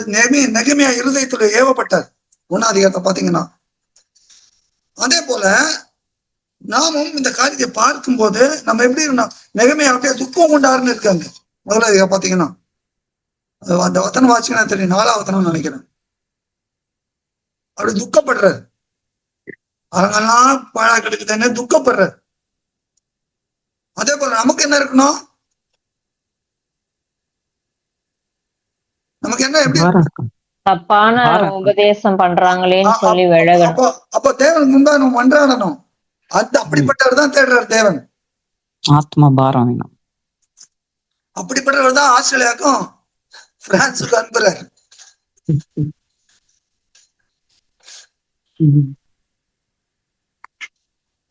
நெகமியா இருதயத்துல ஏவப்பட்டார். 1ஆம் அதிகாரத்தை பாத்தீங்கன்னா, அதே போல நாமும் இந்த காரியத்தை பார்க்கும் போது நம்ம எப்படி நெகமியா அப்படியே துக்கம் கொண்டாருன்னு இருக்காங்க. முதல்ல பாத்தீங்கன்னா அந்த வசனம் வாசிங்கன்னா தெரியும், 4ஆம் வசனம் நினைக்கிறேன். அப்படி துக்கப்படுறாரு. அரங்கெல்லாம் பாழா கிடைக்குதுன்னு துக்கப்படுறாரு. அதே போல நமக்கு என்ன இருக்கணும்? நமக்கு என்ன எப்படி தப்பான உபதேசம் பண்றாங்களேன்னு சொல்லி விலகணும். அப்ப தேவன் முன்பா நம்ம மன்றாடணும். அது அப்படிப்பட்டவர் தான் தேடுறாரு தேவன். ஆத்ம பாரம் வேணும். அப்படிப்பட்டவர் தான் ஆஸ்திரேலியாவுக்கும் பிரான்ஸுக்கு அனுப்புறாரு.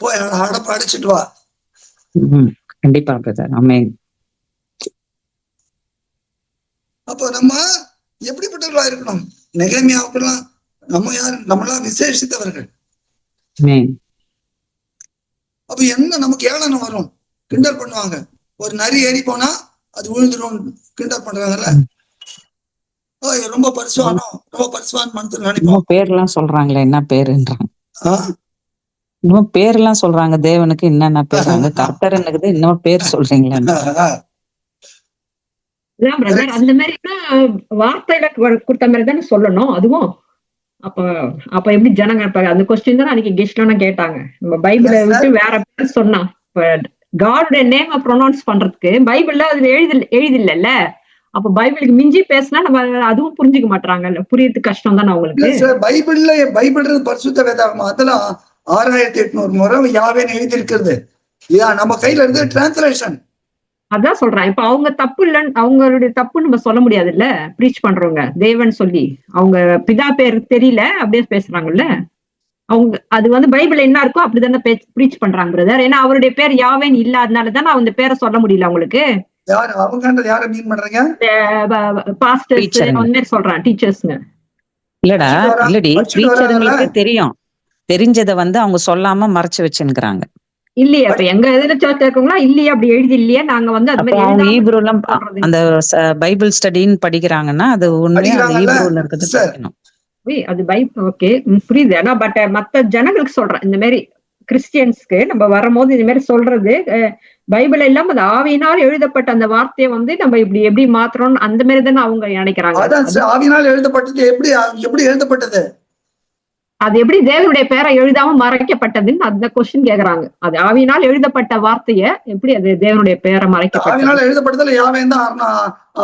போய் அடப்ப அடிச்சுட்டு வா. கண்டிப்பா பிரதர். ஆமென். அப்போ நம்ம எப்படிப்பட்டவர்களா இருக்கணும்? நெகேமியாவுக்கெல்லாம் நம்மளாம் விசேஷித்தவர்கள். அப்ப என்ன நமக்கு ஏளனம் வரும், கிண்டல் பண்ணுவாங்க. ஒரு நரி ஏறி போனா அது விழுந்துடும் கிண்டல் பண்றாங்கல்ல. இவன் ரொம்ப பரிசுவான் மனசுல நினைப்போம். இன்னும் பேர்லாம் சொல்றாங்களே, என்ன பேருன்றாங்க. ஆ? இன்னும் பேர்லாம் சொல்றாங்க தேவனுக்கு, என்னென்ன பேர் அங்க கர்த்தர்ன்னுக்குது, இன்னும் பேர் சொல்றீங்களே. அதான் பிரதர், அந்த மாதிரி வார்த்தையில கொடுத்த மாதிரி தானே சொல்லணும் அதுவும். அப்ப அப்ப எப்படி ஜனங்க இருப்பாங்க? அந்த கொஸ்டின் தான் அன்னைக்கு கெஸ்ட்லாம் கேட்டாங்க. நம்ம பைபிளை விட்டு வேற பேர் சொன்னா, இப்ப காடோட நேம் ப்ரொனவுன்ஸ் பண்றதுக்கு பைபிள்ல அதுல எழுதில்ல. அப்ப பைபிளுக்கு மிஞ்சி பேசினா நம்ம அதுவும் புரிஞ்சுக்க மாட்டாங்கல்ல, புரியறது கஷ்டம் தானே அவங்களுக்கு. பைபிள் பரிசுத்த வேதாகமம் அதெல்லாம் 6800 முறை யாவேன்னு எழுதி இருக்கிறது. நம்ம கையில இருந்து டிரான்ஸ்லேஷன். அதான் சொல்றேன். இப்ப அவங்க தப்பு இல்லன்னு, அவங்களுடைய தப்பு நம்ம சொல்ல முடியாது இல்ல. ப்ரீச் பண்றவங்க தேவன் சொல்லி அவங்க பிதா பேர் தெரியல அப்படியே பேசுறாங்கல்ல. அவங்க அது பைபிள் என்ன இருக்கோ அப்படிதானே ப்ரீச் பண்றாங்க பிரதர். ஏன்னா அவருடைய பேர் யாவேன்னு இல்லாதனால தானே அந்த பேரை சொல்ல முடியல அவங்களுக்கு. யார மீன் பண்றீங்க? பாஸ்டர்ஸ் அந்த மாதிரி சொல்றேன், டீச்சர்ஸ்ங்க. இல்லடா, இல்லடி, டீச்சருங்களுக்கு தெரியும். தெரிஞ்சதை அவங்க சொல்லாம மறைச்சு வச்சுக்கிறாங்க. இல்லையா இப்ப எங்க இதுல சர்ச் இருக்கவங்களா இல்லையா அப்படி எழுதி இல்லையா? நாங்க அது மாதிரி அவங்க ஈப்ரூலாம் அந்த பைபிள் ஸ்டடின்னு படிக்கிறாங்கன்னா அது உண்மையா அந்த ஈப்ரூல இருக்கிறது படிக்கணும். அது பைபிள் ஓகே புரியுது. ஆனா பட் மத்த ஜனங்களுக்கு சொல்றேன், இந்த மாதிரி கிறிஸ்டியன்ஸ்க்கு நம்ம வரும்போது இந்த மாதிரி சொல்றது பைபிள் இல்லாம அது ஆவியினால் எழுதப்பட்ட அந்த வார்த்தையை நம்ம இப்படி எப்படி மாத்துறோம் அந்த மாதிரி தானே அவங்க நினைக்கிறாங்க. ஆவியினால் எழுதப்பட்டது எப்படி எழுதப்பட்டது? அது எப்படி தேவனுடைய பேரை எழுதாம மறைக்கப்பட்டதுன்னு அந்த கொஸ்டின் கேக்குறாங்க. அது ஆவியினால் எழுதப்பட்ட வார்த்தைய எப்படி அது தேவனுடைய பேரை மறைக்கப்பட்டது? ஆவியினால் எழுதப்பட்டதுல யாவேன் தான்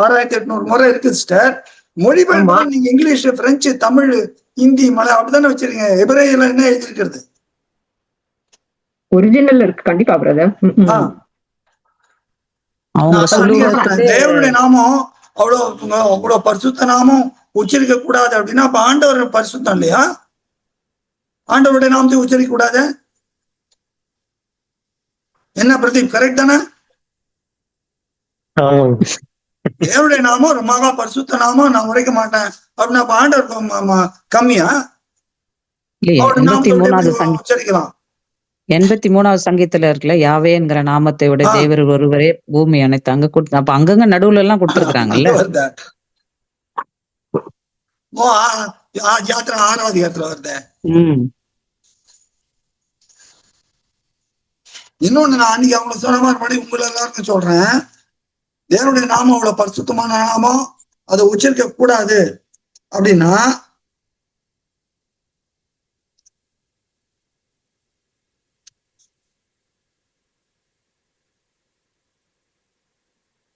6800 முறை இருக்கு சிஸ்டர். மொழிபெயர்ப்பு நீங்க இங்கிலீஷ், பிரெஞ்சு, தமிழ், ஹிந்தி, மலையாளம் அப்படித்தானே வச்சிருக்கீங்க. எபிரேயர்ல என்ன எழுதிருக்கிறது? ஒரிஜினல் இருக்கு கண்டிப்பா பிரதர். தேவனுடைய நாமம் அவ்வளவு பரிசுத்த நாமம் உச்சரிக்க கூடாது அப்படின்னா அப்ப ஆண்டவர் பரிசுத்தம் இல்லையா? ஆண்டவருடைய நாமத்தை உச்சரிக்க கூடாது என்ன பிரதீப்? கரெக்ட் தானே? தேவனுடைய நாமம் மகா பரிசுத்த நாமம், நான் உரைக்க மாட்டேன் அப்படின்னா அப்ப ஆண்டவர் கம்மியா? 83வது 83வது சங்கீதத்துல இருக்குல்ல, யாவேங்கிற நாமத்தை விட தேவர் ஒருவரே பூமி அனைத்து அங்க கொடுத்து, அப்ப அங்கங்க நடுவுல எல்லாம் கொடுத்துருக்காங்கல்ல. யாத்திரை 6வது அதிகாரத்துல வருது. இன்னொன்னு நான் அன்னைக்கு அவங்க சொன்ன மாதிரி உங்களை எல்லாருக்கும் சொல்றேன், தேவனுடைய நாமம் அவ்வளவு பரிசுத்தமான நாமம், அதை உச்சரிக்க கூடாது அப்படின்னா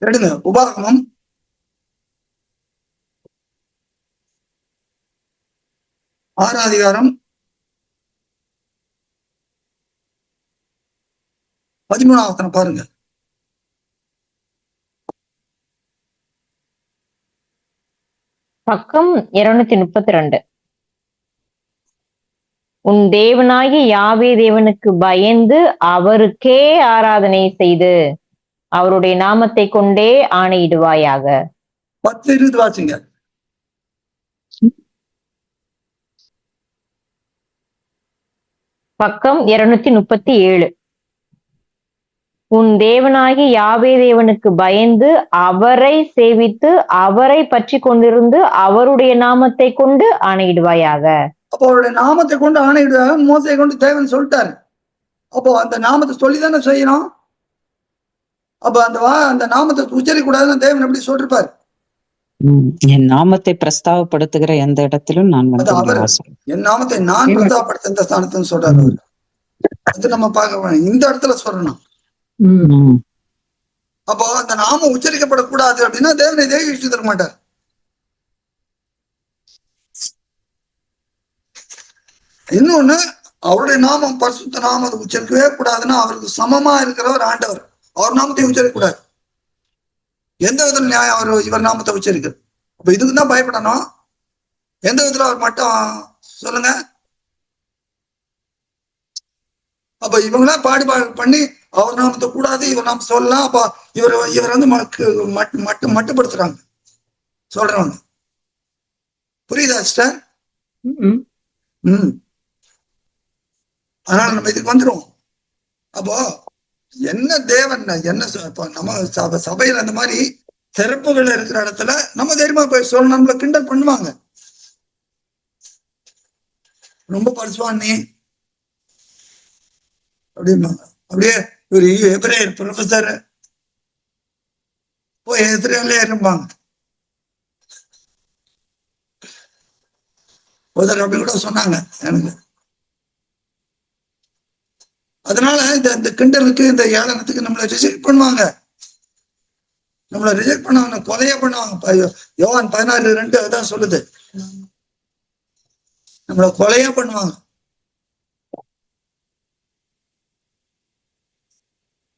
எடுங்க. உபாகமம் 6வது அதிகாரம் 13வது வசனம் பாருங்க. பக்கம் 232. உன் தேவனாகி யாவே தேவனுக்கு பயந்து அவருக்கே ஆராதனை செய்து அவருடைய நாமத்தை கொண்டே ஆணையிடுவாயாக. 10-20 வாசிங்க. பக்கம் 237. உன் தேவனாகி யாவே தேவனுக்கு பயந்து அவரை சேவித்து அவரை பற்றி கொண்டிருந்து அவருடைய நாமத்தை கொண்டு ஆணையிடுவாயாக. அப்போ அவருடைய நாமத்தை கொண்டு ஆணையிடுவாங்க. மோசையை கொண்டு தேவன் சொல்லிட்டாரு. அப்போ அந்த நாமத்தை சொல்லிதானே செய்யணும். அப்ப அந்த நாமத்தை உச்சரிக்க கூடாதுன்னு தேவன் எப்படி சொல்லிருப்பாரு? என் நாமத்தை பிரஸ்தாவப்படுத்துகிற எந்த இடத்திலும் நான் என் நாமத்தை நான் பிரஸ்தாவப்படுத்த எந்த ஸ்தானத்துன்னு சொல்றாரு. அது நம்ம பார்க்க இந்த இடத்துல சொல்லணும். அப்போ அந்த நாமம் உச்சரிக்கப்படக்கூடாது அப்படின்னா தேவனை தேவிச்சு தர மாட்டார். இன்னொன்னு, அவருடைய நாமம் பரிசுத்த நாமத்தை உச்சரிக்கவே கூடாதுன்னா அவருக்கு சமமா இருக்கிறவர் ஆண்டவர், அவர் நாமத்தை உச்சரிக்க கூடாது. எந்த விதத்துல நியாயம் அவர் இவர் நாமத்தை உச்சரிக்கிறது? அப்ப இதுக்கு தான் பயப்படணும். எந்த விதத்துல அவர் மட்டும் சொல்லுங்க. அப்ப இவங்களா பாடுபாடு பண்ணி அவர் நாமத்தை கூடாது, இவர் நாம சொல்லலாம். அப்ப இவர் மட்டுப்படுத்துறாங்க சொல்றவங்க. புரியுதா சிஸ்டர்? அதனால நம்ம இதுக்கு வந்துருவோம். அப்போ என்ன தேவன் என்ன இப்ப நம்ம சபையில அந்த மாதிரி சிறப்புகள் இருக்கிற இடத்துல நம்ம தைரியமா போய் சொல்ல, நம்மள கிண்டல் பண்ணுவாங்க. ரொம்ப பரிசுவான் நீ அப்படிம்பாங்க. அப்படியே ஒரு எபிரேயர் ப்ரொஃபசர் போய் எதிரிலே இருப்பாங்க. ஒருத்தர் அப்படி கூட சொன்னாங்க எனக்கு. அதனால இந்த கிண்டலுக்கு இந்த ஏளனத்துக்கு நம்மளை ரிஜெக்ட் பண்ணுவாங்க. நம்மளை ரிஜெக்ட் பண்ணுவாங்க, கொலைய பண்ணுவாங்க. யோவான் 16:2 அதான் சொல்லுது, நம்மளை கொலைய பண்ணுவாங்க.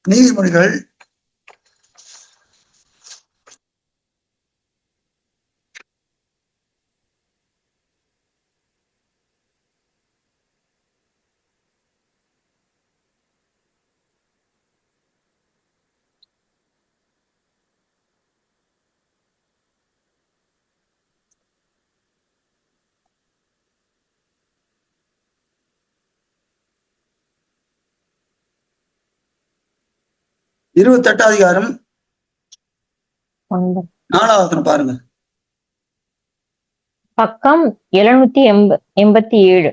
நீதிமொழிகள் 28 அதிகாரம் 4 பாருங்க. பக்கம் 787.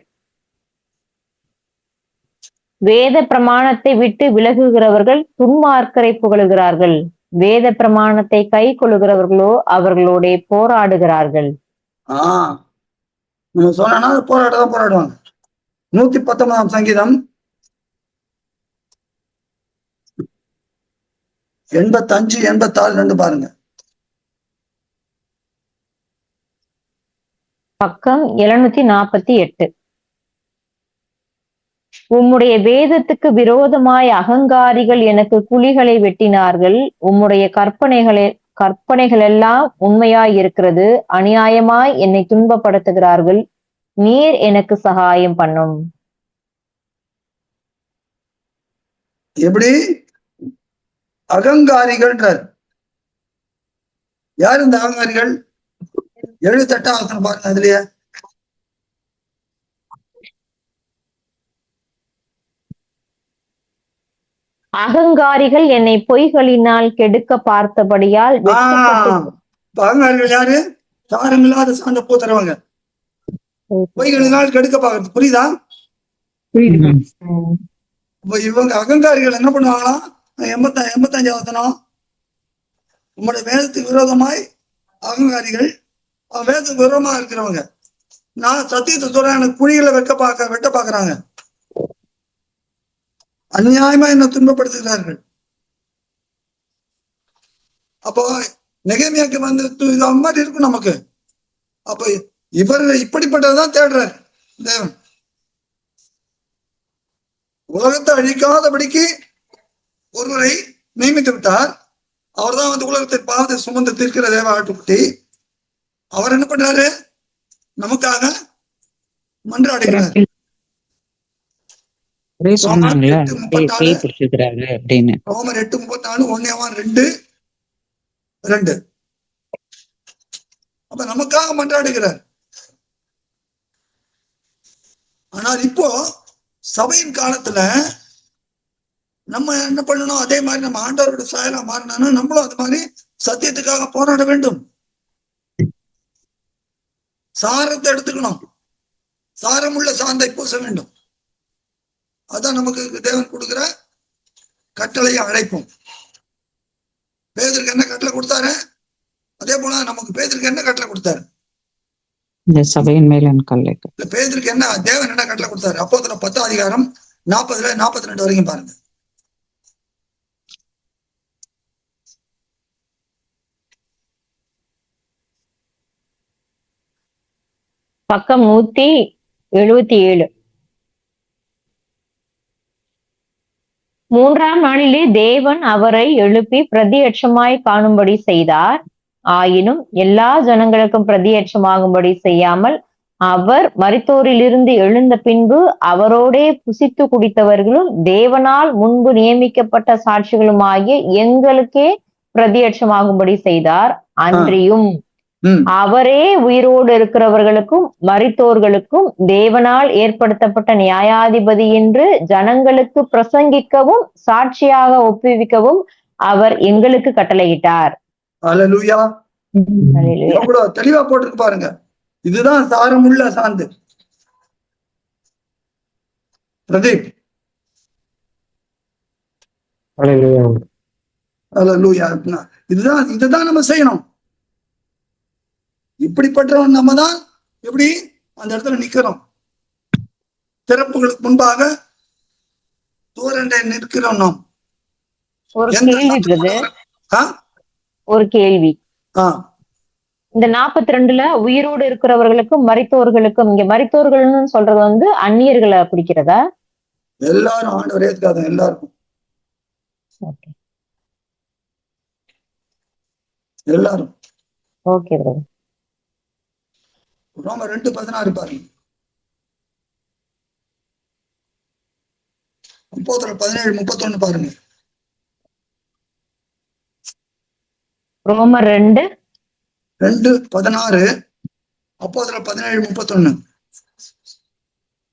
வேத பிரமாணத்தை விட்டு விலகுகிறவர்கள் துன்மார்க்கரை புகழுகிறார்கள். வேத பிரமாணத்தை கை கொள்ளுகிறவர்களோ அவர்களோட போராடுகிறார்கள். நம்ம சொன்னா போராட்டதான் போராடுவாங்க. 119 சங்கீதம் 85, 86 பாருங்க. பக்கம் 748. உம்முடைய வேதத்துக்கு விரோதமாய் அகங்காரிகள் எனக்கு குழிகளை வெட்டினார்கள். உம்முடைய கற்பனைகள் எல்லாம் உண்மையாய் இருக்கிறது. அநியாயமாய் என்னை துன்பப்படுத்துகிறார்கள். நீர் எனக்கு சகாயம் பண்ணும். எப்படி அகங்காரிகள்? யார் இந்த அகங்காரிகள்? 78 பாருங்க. அதுலயே அகங்காரிகள் என்னை பொய்களினால் கெடுக்க பார்த்தபடியால் அகங்காரிகள் யாரு? சாரமில்லாத சார்ந்த போத்துறவங்க, பொய்களினால் கெடுக்க பார்க்கறது. புரியுதா? இவங்க அகங்காரிகள் என்ன பண்ணுவாங்களாம்? 85 வசனம், உங்களுடைய வேதத்துக்கு விரோதமாய் அகங்காரிகள், வேதத்துக்கு விரோதமா இருக்கிறவங்க, நான் சத்தியத்தை சொல்றேன், எனக்கு குழிகளை வெட்ட பாக்குறாங்க, அநியாயமா என்ன துன்பப்படுத்துகிறார்கள். அப்போ நெகேமியாக்கு வந்து இது மாதிரி இருக்கும் நமக்கு. அப்ப இவர் இப்படிப்பட்டதான் தேடுறார் தேவன். உலகத்தை அழிக்காதபடிக்கு ஒருவரை நியமித்து விட்டார். அவர் தான் வந்து உலகத்தை பாவத்தை சுமந்து தீர்க்கிற தேவ ஆட்டுக்குட்டி. அவர் என்ன பண்றாரு? நமக்காக மன்றாடுகிறார். ரோமர் 8:34, 1 யோவான் 2:2. அப்ப நமக்காக மன்றாடுகிறார். ஆனால் இப்போ சபையின் காலத்துல நம்ம என்ன பண்ணணும்? அதே மாதிரி நம்ம ஆண்டவரோட சாயலா மாறினா நம்மளும் அது மாதிரி சத்தியத்துக்காக போராட வேண்டும். சாரத்தை எடுத்துக்கணும், சாரமுள்ள சாந்தை பூச வேண்டும். அதான் நமக்கு தேவன் கொடுக்கிற கட்டளையை அழைப்போம். பேதருக்கு என்ன கட்டளை கொடுத்தாரு? அதே போல நமக்கு பேதருக்கு என்ன கட்டளை கொடுத்தாரு? இந்த சபையின் மேல் பேதருக்கு என்ன தேவன் என்ன கட்டளை கொடுத்தாரு? அப்போஸ்தலர் 10 அதிகாரம் 40-42 வரைக்கும் பாருங்க. பக்கம் 177. 3ஆம் நாளிலே தேவன் அவரை எழுப்பி பிரதியட்சமாய் காணும்படி செய்தார். ஆயினும் எல்லா ஜனங்களுக்கும் பிரதியட்சமாகும்படி செய்யாமல் அவர் மரித்தோரிலிருந்து எழுந்த பின்பு அவரோடே புசித்து குடித்தவர்களும் தேவனால் முன்பு நியமிக்கப்பட்ட சாட்சிகளுமாகிய எங்களுக்கே பிரதியட்சமாகும்படி செய்தார். அன்றியும் அவரே உயிரோடு இருக்கிறவர்களுக்கும் மரித்தோர்களுக்கும் தேவனால் ஏற்படுத்தப்பட்ட நியாயாதிபதி என்று ஜனங்களுக்கு பிரசங்கிக்கவும் சாட்சியாக ஒப்புவிக்கவும் அவர் எங்களுக்கு கட்டளையிட்டார். அல்லேலூயா. எவ்வளவு தெளிவா போட்டிருக்கு பாருங்க. இதுதான் சாரமுள்ள சாந்து. பிரதீப். அல்லேலூயா. இதுதான் நம்ம செய்யணும். இப்படிப்பட்டவன் நம்ம தான் எப்படி அந்த இடத்துல நிக்கிறோம். திறப்புகளுக்கு முன்பாக தூரண்டை நிற்கிறோம். நாம் ஒரு கேள்வி. இந்த 42ல உயிரோடு இருக்கிறவர்களுக்கும் மரித்தோர்களுக்கும், இங்க மரித்தோர்கள்னு சொல்றது வந்து அந்நியர்களை குறிக்கிறதா? எல்லாரும் ஆண்டவரே இருக்காது, எல்லாருக்கும், எல்லாரும். Okay brother. ரோமர் 2:16 பாருங்க. அப்போஸ்தலர் 17:31 பாருங்க. ரோமர் 2:16 அப்போஸ்தலர் 17:31.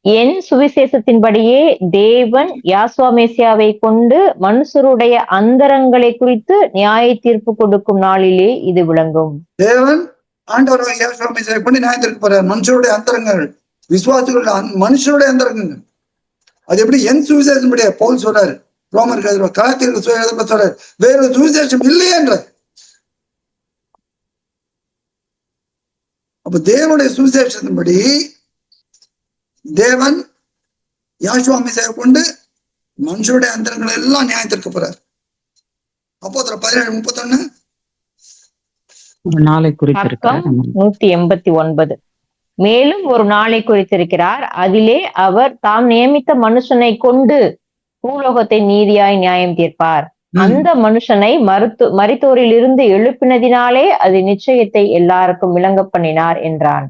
என் சுவிசேஷத்தின்படியே தேவன் யாசுவா மேசியாவை கொண்டு மனுஷருடைய அந்தரங்களை குறித்து நியாய தீர்ப்பு கொடுக்கும் நாளிலே இது விளங்கும். தேவன் ஆண்டவர் யாசுவா மேசியாவை கொண்டு நியாய தீர்ப்பு போறார். மனுஷருடைய அந்தரங்கள், விசுவாசிகளுடைய மனுஷருடைய அந்தரங்கள். அது எப்படி? என் சுவிசேஷம் பவுல் சொல்றாரு. ரோமருக்கு கலாத்திற்கு சொல்றாரு, வேறு சுவிசேஷம் இல்லையே என்ற. அப்ப தேவனுடைய சுவிசேஷத்தின்படி தேவன் யாசுவா மேசியாவை கொண்டு மனுஷருடைய அந்தரங்களை எல்லாம் நியாயத்திற்கு போறார். அப்போஸ்தலர் 17:31 நாளை குறித்திருக்கிறார். 189. மேலும் ஒரு நாளை குறித்திருக்கிறார், அதிலே அவர் தாம் நியமித்த மனுஷனை கொண்டு பூலோகத்தை நீதியாய் நியாயம் தீர்ப்பார். அந்த மனுஷனை மரித்தோரில் இருந்து எழுப்பினதினாலே அது நிச்சயத்தை எல்லாருக்கும் விளங்க பண்ணினார் என்றான்.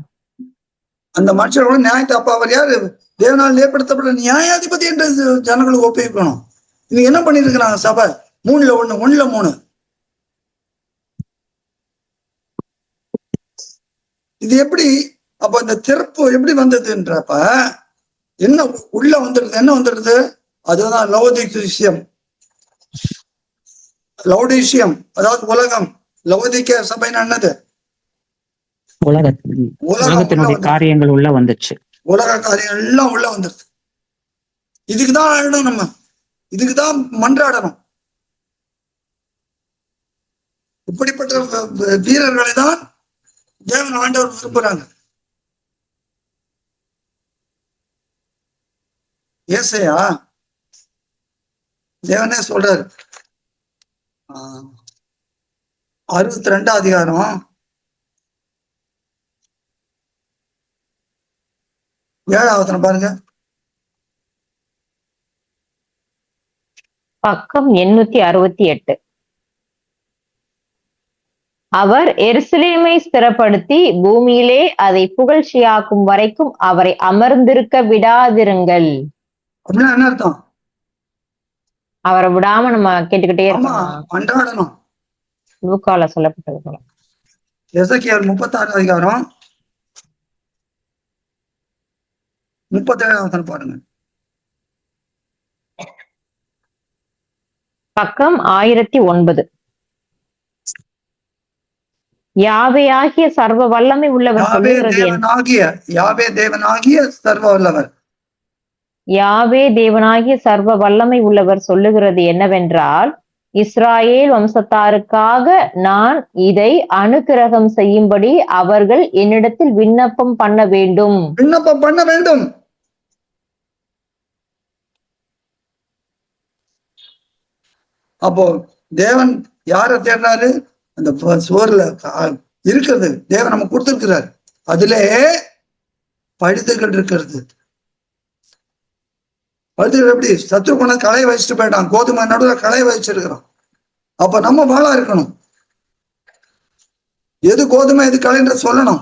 அந்த மனுஷரோட நியாயத்தை, அப்ப அவர் யாரு? தேவனால் ஏற்படுத்தப்பட்ட நியாயாதிபதி என்று ஜனங்களுக்கு ஒப்புவிக்கணும். இவங்க என்ன பண்ணிட்டு இருக்கிறாங்க? சபை 3:1 1:3. இது எப்படி? அப்ப இந்த திறப்பு எப்படி வந்ததுன்றப்ப என்ன உள்ள வந்துடுது? என்ன வந்துடுது? அதுதான் லவோதிகேசியம். லவோதிகேசியம் அதாவது உலகம். லவோதிகேய சபைன்னு என்னது? உலகத்தினுடைய காரியங்கள் உள்ள வந்துச்சு. உலக காரியங்கள் எல்லாம் உள்ள வந்துருது. இதுக்குதான் ஆடணும், நம்ம இதுக்குதான் மன்றாடணும். இப்படிப்பட்ட வீரர்களை தான் தேவன் ஆண்டவர் விரும்புறாங்க. ஏசையா தேவனே சொல்றாரு, 62 அதிகாரம் 7 பாருங்க. பக்கம் 868. அவர் எருசலேமை ஸ்திரப்படுத்தி பூமியிலே அதை புகழ்ச்சியாக்கும் வரைக்கும் அவரை அமர்ந்திருக்க விடாதிருங்கள். அப்படின்னா என்ன அர்த்தம்? அவரை விடாம நம்ம கேட்டுக்கிட்டே இருக்கணும். லூக்கால சொல்லப்பட்டது போல. எசேக்கியேல் 36 அதிகாரம் 37 பாருங்க. பக்கம் 1009. யாவேயாகிய சர்வ வல்லமை உள்ளவர் சொல்லுகிறது, யாவே தேவனாகிய சர்வ வல்லவர், யாவே தேவனாகிய சர்வ வல்லமை உள்ளவர் சொல்லுகிறது என்னவென்றால், இஸ்ராயேல் வம்சத்தாருக்காக நான் இதை அனுக்கிரகம் செய்யும்படி அவர்கள் என்னிடத்தில் விண்ணப்பம் பண்ண வேண்டும். விண்ணப்பம் பண்ண வேண்டும். அப்போ தேவன் யாரை தேடுறாரு? அந்த சுவர்ல இருக்கிறது தேவன் நம்ம கொடுத்திருக்கிறார். அதிலே பழுதுகள் இருக்கிறது. பழுதுகள் எப்படி? சத்துரு கொண்டு களை வச்சுட்டு போயிட்டான். கோதுமை நடுவில் களை வச்சிருக்கிறோம். அப்ப நம்ம வாழா இருக்கணும். எது கோதுமை எது களைன்ற சொல்லணும்.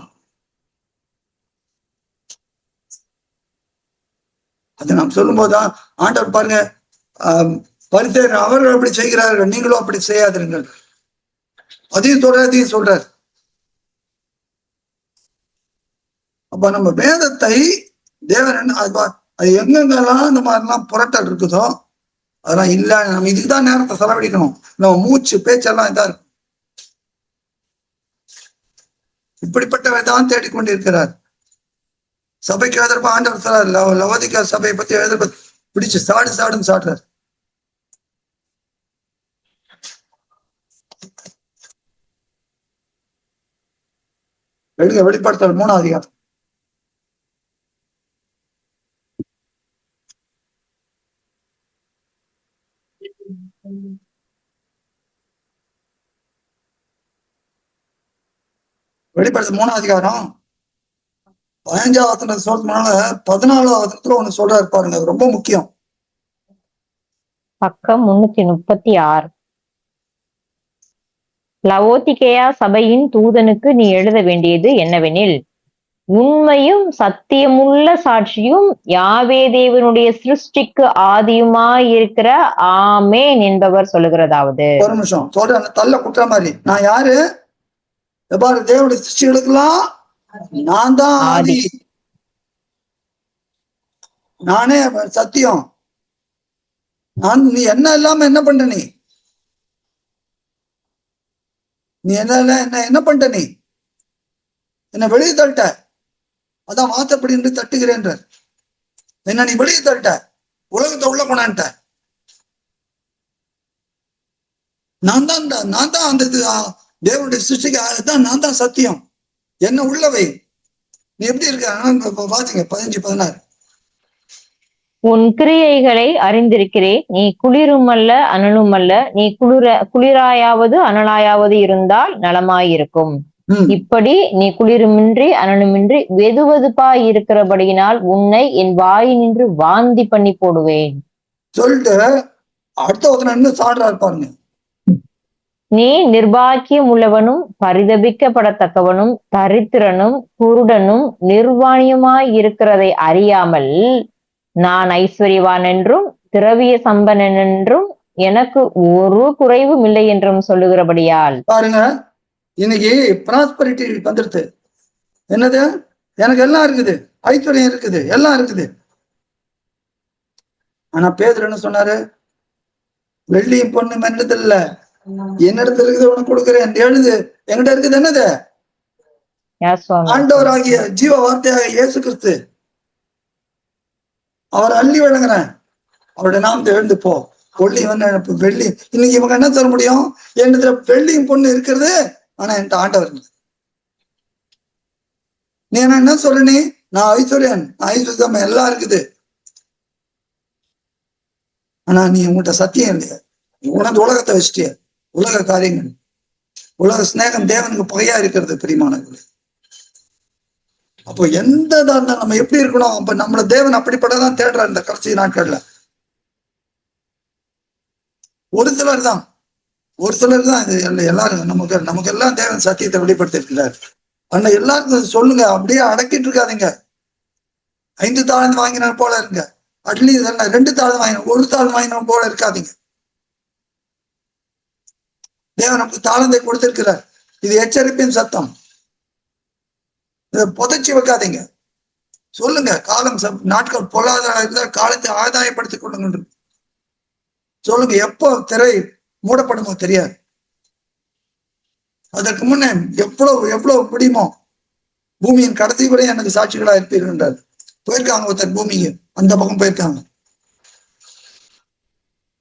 அது நாம் சொல்லும் போதுதான் ஆண்டவர் பாருங்க, பரிசேயர் அவர்கள் அப்படி செய்கிறார்கள், நீங்களும் அப்படி செய்யாதிருங்கள். அதையும் சொல்றார். அப்ப நம்ம வேதத்தை தேவன் அது எங்கெங்கெல்லாம் இந்த மாதிரிலாம் புரட்டல் இருக்குதோ அதெல்லாம் இல்ல. நம்ம இதுக்குதான் நேரத்தை செலவழிக்கணும். நம்ம மூச்சு பேச்செல்லாம் இதா இருக்கும். இப்படிப்பட்டவை தான் தேடிக்கொண்டிருக்கிறார். சபைக்கு எதிர்ப்பு ஆண்டவர் சொல்றார், லவோதிக்கா சபையை பத்தி எதிர்ப்பு பிடிச்சு சாடுன்னு சாடுறார். வெளிப்படுத்தல் 3ஆம் அதிகாரம். வெளிப்படுத்தல் 3ஆம் அதிகாரம் 15ஆம் சொல்றதுனால 14ஆம் ஒண்ணு சொல்றாரு பாருங்க. அது ரொம்ப முக்கியம். பக்கம் 336. லவோதிகேயா சபையின் தூதனுக்கு நீ எழுத வேண்டியது என்னவெனில், உண்மையும் சத்தியமுள்ள சாட்சியும் யாவே தேவனுடைய சிருஷ்டிக்கு ஆதியுமாயிருக்கிற ஆமேன் என்பவர் சொல்லுகிறதாவது. ஒரு நிமிஷம் சொல்றேன், தள்ள குற்ற மாதிரி. நான் யாரு? பாரு, தேவனுடைய சிருஷ்டிகளுக்கெல்லாம் நான் தான் ஆதி, நானே சத்தியம். நீ என்ன இல்லாம என்ன பண்ற? நீ என்ன பண்ணிட்ட? நீ என்ன வெளியே தள்ளிட்ட. அதான் வார்த்தைப்படி என்று தட்டுகிறேன். என்ன நீ வெளியே தள்ளிட்ட, உலகத்தை உள்ள கொண்டான்ட்ட. நான் தான் அந்த தேவனுடைய சிருஷ்டிக்கு அதுதான் நான் தான் சத்தியம். என்ன உள்ளவை. நீ எப்படி இருக்க வாசிங்க 15-16. உன் கிரியைகளை அறிந்திருக்கிறேன். நீ குளிருமல்ல அனலுமல்ல. நீ குளிராயாவது அனலாயாவது இருந்தால் நலமாயிருக்கும். இப்படி நீ குளிருமின்றி அனலுமின்றி வெதுவெதுப்பாய் இருக்கிறபடியினால் உன்னை என் வாயினின்று வாந்தி பண்ணி போடுவேன் சொல்லிட்டு அடுத்த சாடுறாரு பாருங்க. நீ நிர்பாக்கியம் உள்ளவனும் பரிதபிக்கப்படத்தக்கவனும் தரித்திரனும் குருடனும் நிர்வாணியமாய் இருக்கிறதை அறியாமல் நான் ஐஸ்வர்யவான் என்றும் திரவிய சம்பனன் என்றும் எனக்கு ஒரு குறைவும் இல்லை என்றும் சொல்லுகிறபடியால். பாருங்க, இன்னைக்கு ப்ராஸ்பரிட்டி வந்துடுது. என்னது? எனக்கு எல்லாம் இருக்குது, ஐஸ்வர்யம் இருக்குது, எல்லாம் இருக்குது. ஆனா பேதுரு என்ன சொன்னாரு? வெள்ளியும் பொண்ணும் என்னது இல்ல, என்னிடத்துல இருக்குது உனக்கு கொடுக்குறேன். எழுது. என்கிட்ட இருக்குது என்னது? ஆண்டவராகிய ஜீவ வார்த்தையாக இயேசு கிறிஸ்து. அவர் அள்ளி வழங்குறேன். அவருடைய நாமத்தை எழுந்து போ. வெள்ளி இன்னைக்கு இவங்க என்ன தர முடியும்? என்னத்துல வெள்ளியும் பொண்ணு இருக்கிறது, ஆனா என்கிட்ட ஆண்டவர் இல்லை. நீ என்ன சொல்ற? நான் ஐஸ்வர்யன், ஐஸ்வர்யம் எல்லாம் இருக்குது. ஆனா நீ உங்கள்கிட்ட சத்தியம் இல்லையா? உனது உலகத்தை வச்சுட்டிய, உலக காரியங்கள், உலக ஸ்நேகம் தேவனுக்கு பகையா இருக்கிறது பிரியமானவர்களே. அப்போ எந்த நம்ம எப்படி இருக்கணும்? அப்ப நம்மள தேவன் அப்படிப்பட்டதான் தேடுறார் இந்த கடைசி நாட்கள்ல. ஒரு சிலர் தான் இது எல்லாரும் நமக்கு எல்லாம் தேவன் சத்தியத்தை வெளிப்படுத்தி இருக்கிறார். ஆனா எல்லாருக்கும் சொல்லுங்க, அப்படியே அடக்கிட்டு இருக்காதீங்க. 5 தாழ்ந்து வாங்கின போல இருங்க. அட்லீஸ்ட் 2 தாழ்ந்து வாங்கின, 1 தாழ்ந்து வாங்கின போல இருக்காதீங்க. தேவன் நமக்கு தாளந்தை கொடுத்திருக்கிறார். இது எச்சரிப்பின் சத்தம். இதை புதைச்சி வைக்காதீங்க. சொல்லுங்க, காலம் நாட்கள் பொருளாதாரம் இருந்தால் காலத்தை ஆதாயப்படுத்திக் கொள்ளுங்க சொல்லுங்க. எப்போ திரை மூடப்படுமோ தெரியாது. அதற்கு முன்னே எவ்வளவு முடியுமோ பூமியின் கடைசி வரை எனக்கு சாட்சிகளா இருப்பீர்கள். போயிருக்காங்க ஒருத்தர் பூமிக்கு, அந்த பக்கம் போயிருக்காங்க.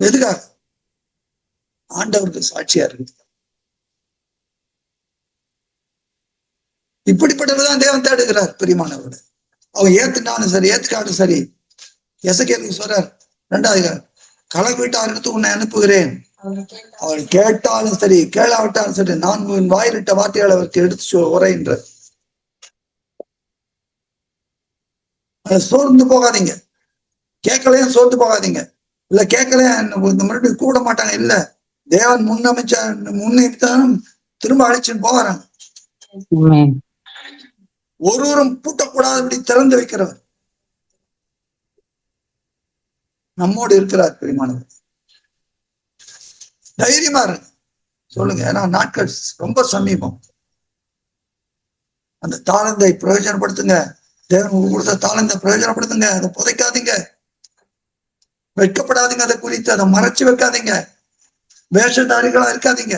எதுக்காக? ஆண்டவருக்கு சாட்சியா இருக்குது. இப்படிப்பட்டதான் தேவன் தேடுகிறார் பிரியமானவர்களே. அவன் ஏத்துட்டாலும் சரி, ஏத்துக்காலும் சரி. எசேக்கியேலுக்கு சொல்றார் 2வது கலக வீட்டாருக்கு உன்னை அனுப்புகிறேன். அவள் கேட்டாலும் சரி, கேளாவிட்டாலும் சரி, நான் உன் வாயிலிட்ட வார்த்தைகளை அவருக்கு எடுத்து உரைன்ற. சோர்ந்து போகாதீங்க. கேட்கலையும் சோர்ந்து போகாதீங்க. இல்ல கேட்கலையும் மறுபடியும் கூட மாட்டாங்க. இல்ல, தேவன் முன்னமைச்சாலும் திரும்ப அழைச்சுன்னு போகிறாங்க. ஒருவரும் பூட்டக்கூடாதபடி திறந்து வைக்கிறவர் நம்மோடு இருக்கிறார் பிரியமானவர். தைரியமா இருக்கு சொல்லுங்க. ஏன்னா நாட்கள் ரொம்ப சமீபம். அந்த தாளந்தை பிரயோஜனப்படுத்துங்க. தேவன் உங்களுக்கு கொடுத்த தாளந்தை பிரயோஜனப்படுத்துங்க. அதை புதைக்காதீங்க, வெட்கப்படாதீங்க, அதை குறித்து அதை மறைச்சு வைக்காதீங்க, வேஷதாரிகளா இருக்காதீங்க.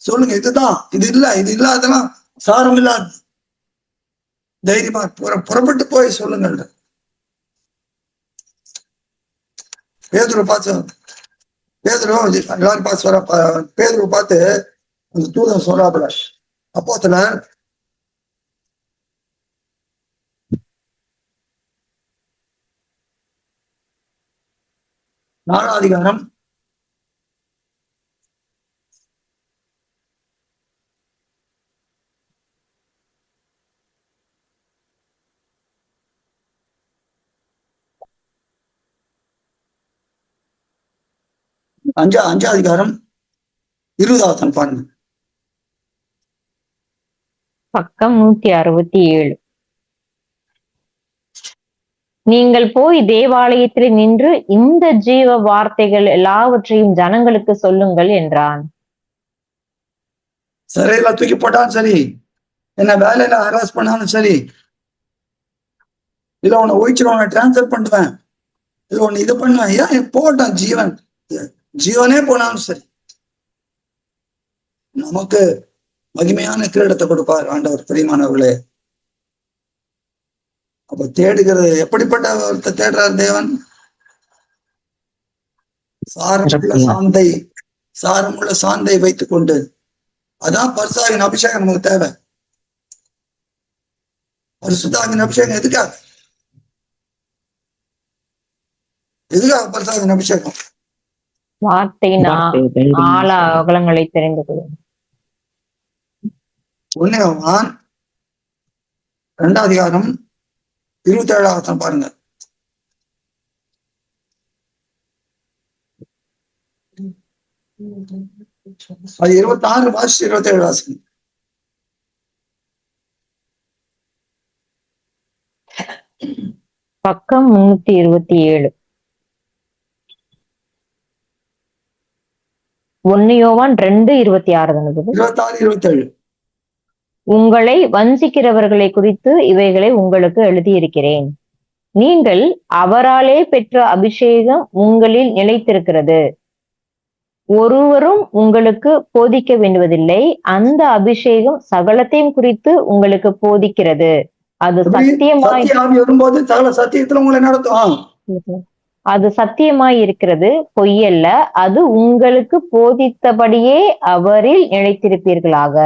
சொல்லுங்க, இதுதான், இது இல்ல, இது இல்லாதெல்லாம் சாரம் இல்லாது. தைரியமா புறப்பட்டு போய் சொல்லுங்கள். பேதுருவை பார்த்து எல்லாரும் பார்த்து பேதுருவை பார்த்து அந்த தூதன் சொல்றாப்புல, அப்போஸ்தலர் 4ஆம் அதிகாரம் 5ஆம் அதிகாரம் 20வது பாருங்க. பக்கம் 167. நீங்கள் போய் தேவாலயத்தில் நின்று இந்த ஜீவ வார்த்தைகள் எல்லாவற்றையும் ஜனங்களுக்கு சொல்லுங்கள் என்றான். சிறையில தூக்கி போட்டாலும் சரி, என்ன வேலையில ஹராஸ் பண்ணாலும் சரி, இல்ல உன்னை ஒழிச்சிருவாங்க, டிரான்ஸ்பர் பண்ணுவேன், இல்ல உன்னை இது பண்ணுவேன், ஏன் போட்டான், ஜீவனே போனாலும் சரி, நமக்கு மகிமையான கிரீடத்தை கொடுப்பார் ஆண்டவர். பிரியமானவர்களே, அப்ப தேடுகிறது எப்படிப்பட்ட ஒருத்தர் தேடுறார் தேவன்? சாரமுள்ள சாந்தை வைத்துக் கொண்டு. அதான் பரிசுத்தாவின் அபிஷேகம் நமக்கு தேவை. பரிசுத்தாவின் அபிஷேகம் எதுக்காக பரிசுத்தாவின் அபிஷேகம்? வார்த்தையின் ஆழ அகலங்களை தெரிந்து கொள்ளும். 1 யோவான் 2ஆம் அதிகாரம் 27வது பாருங்க. அது 26 வாசி 27 வாசி. பக்கம் 327. 1 யோவான் 2:26 தானது? 26, 27. உங்களை வஞ்சிக்கிறவர்களை குறித்து இவைகளை உங்களுக்கு எழுதியிருக்கிறேன். நீங்கள் அவராலே பெற்ற அபிஷேகம் உங்களில் நிலைத்திருக்கிறது. ஒருவரும் உங்களுக்கு போதிக்க வேண்டுவதில்லை. அந்த அபிஷேகம் சகலத்தையும் குறித்து உங்களுக்கு போதிக்கிறது. அது சத்தியமாய் வரும்போது சகல சத்தியத்துல உங்களை நடத்தும். அது சத்தியமாய் இருக்கிறது, பொய்யல்ல. அது உங்களுக்கு போதித்தபடியே அவரில் நிலைத்திருப்பீர்களாக.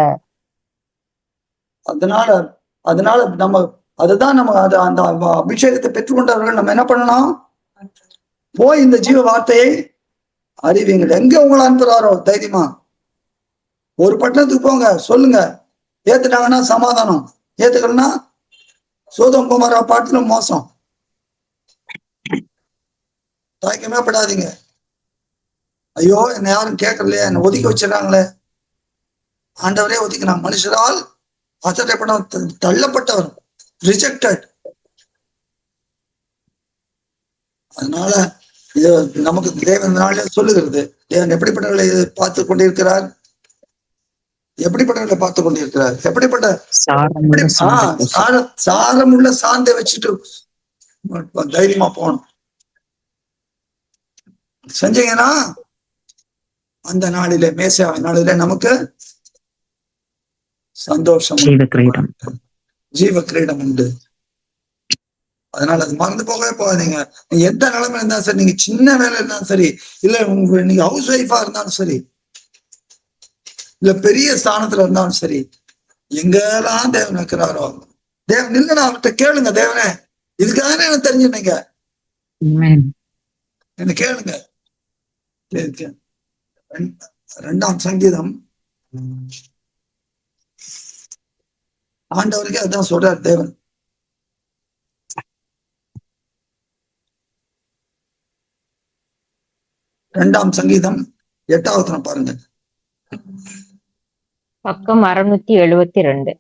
அதனால நம்ம அதுதான் நம்ம அந்த அபிஷேகத்தை பெற்றுக்கொண்டவர்கள் நம்ம என்ன பண்ணணும்? போய் இந்த ஜீவ வார்த்தையை அறிவீங்கள். எங்க உங்களை அனுப்புறாரோ தைரியமா ஒரு பட்டணத்துக்கு போங்க, சொல்லுங்க. ஏத்துட்டாங்கன்னா சமாதானம், ஏத்துக்கலன்னா சோதம் குமாரா பாட்டிலும் மோசம். தாய்க்கமே படாதீங்க. ஐயோ, என்னை யாரும் கேட்கலையே, என்னை ஒதுக்கி வச்சிடறாங்களே. ஆண்டவரே ஒதுக்கினாங்க. மனுஷரால் அசட்டைப்பட தள்ளப்பட்டவர், ரிஜெக்டட். அதனால இது நமக்கு தேவன் நாளே சொல்லுகிறது. தேவன் எப்படிப்பட்டவர்களை பார்த்து கொண்டிருக்கிறார், எப்படிப்பட்டவர்களை பார்த்து கொண்டிருக்கிறார், எப்படிப்பட்ட சாரமுள்ள சாந்தை வச்சுட்டு தைரியமா போகணும். செஞ்சீங்கன்னா அந்த நாளிலே, மேசியாவின் நாளிலே நமக்கு சந்தோஷம், ஜீவ கிரீடம் உண்டு. அதனால அது மறந்து போகவே போகாதீங்க. நீங்க எந்த நிலைமையில இருந்தாலும் சரி, நீங்க சின்ன வேலை இருந்தாலும் சரி, இல்ல நீங்க ஹவுஸ் ஒய்ஃபா இருந்தாலும் சரி, இல்ல பெரிய ஸ்தானத்துல இருந்தாலும் சரி, எங்கெல்லாம் தேவன் இருக்கிறாரோ, தேவன் இல்லைன்னா அவர்கிட்ட கேளுங்க. தேவனே, இதுக்காக எனக்கு தெரிஞ்சுனீங்க, என்ன கேளுங்க. 2ஆம் சங்கீதம் ஆண்டவருக்கே அதான் சொல்றார் தேவன். இரண்டாம் சங்கீதம் 8வது பாருங்க. பக்கம் 672.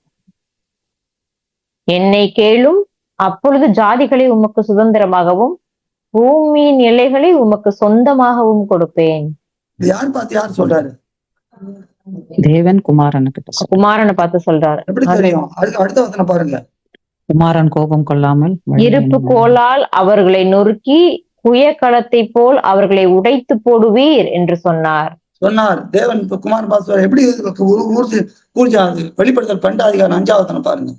என்னை கேளும், அப்பொழுது ஜாதிகளை உமக்கு சுதந்திரமாகவும் பூமியின் எல்லைகளை உமக்கு சொந்தமாகவும் கொடுப்பேன். யார் பார்த்து யார் சொல்றாரு? தேவன் குமாரனை பார்த்து சொல்றாரு. எப்படி தெரியும்? அடுத்த வசனம் பாருங்க. குமாரன் கோபம் கொள்ளாமல் இருப்பு கோலால் அவர்களை நொறுக்கி குயக்களத்தை போல் அவர்களை உடைத்து போடுவீர் என்று சொன்னார். தேவன் இப்ப குமார் பாஸ்வர் எப்படி ஊர்ஜாது வெளிப்படுத்தல் 2 பாருங்க.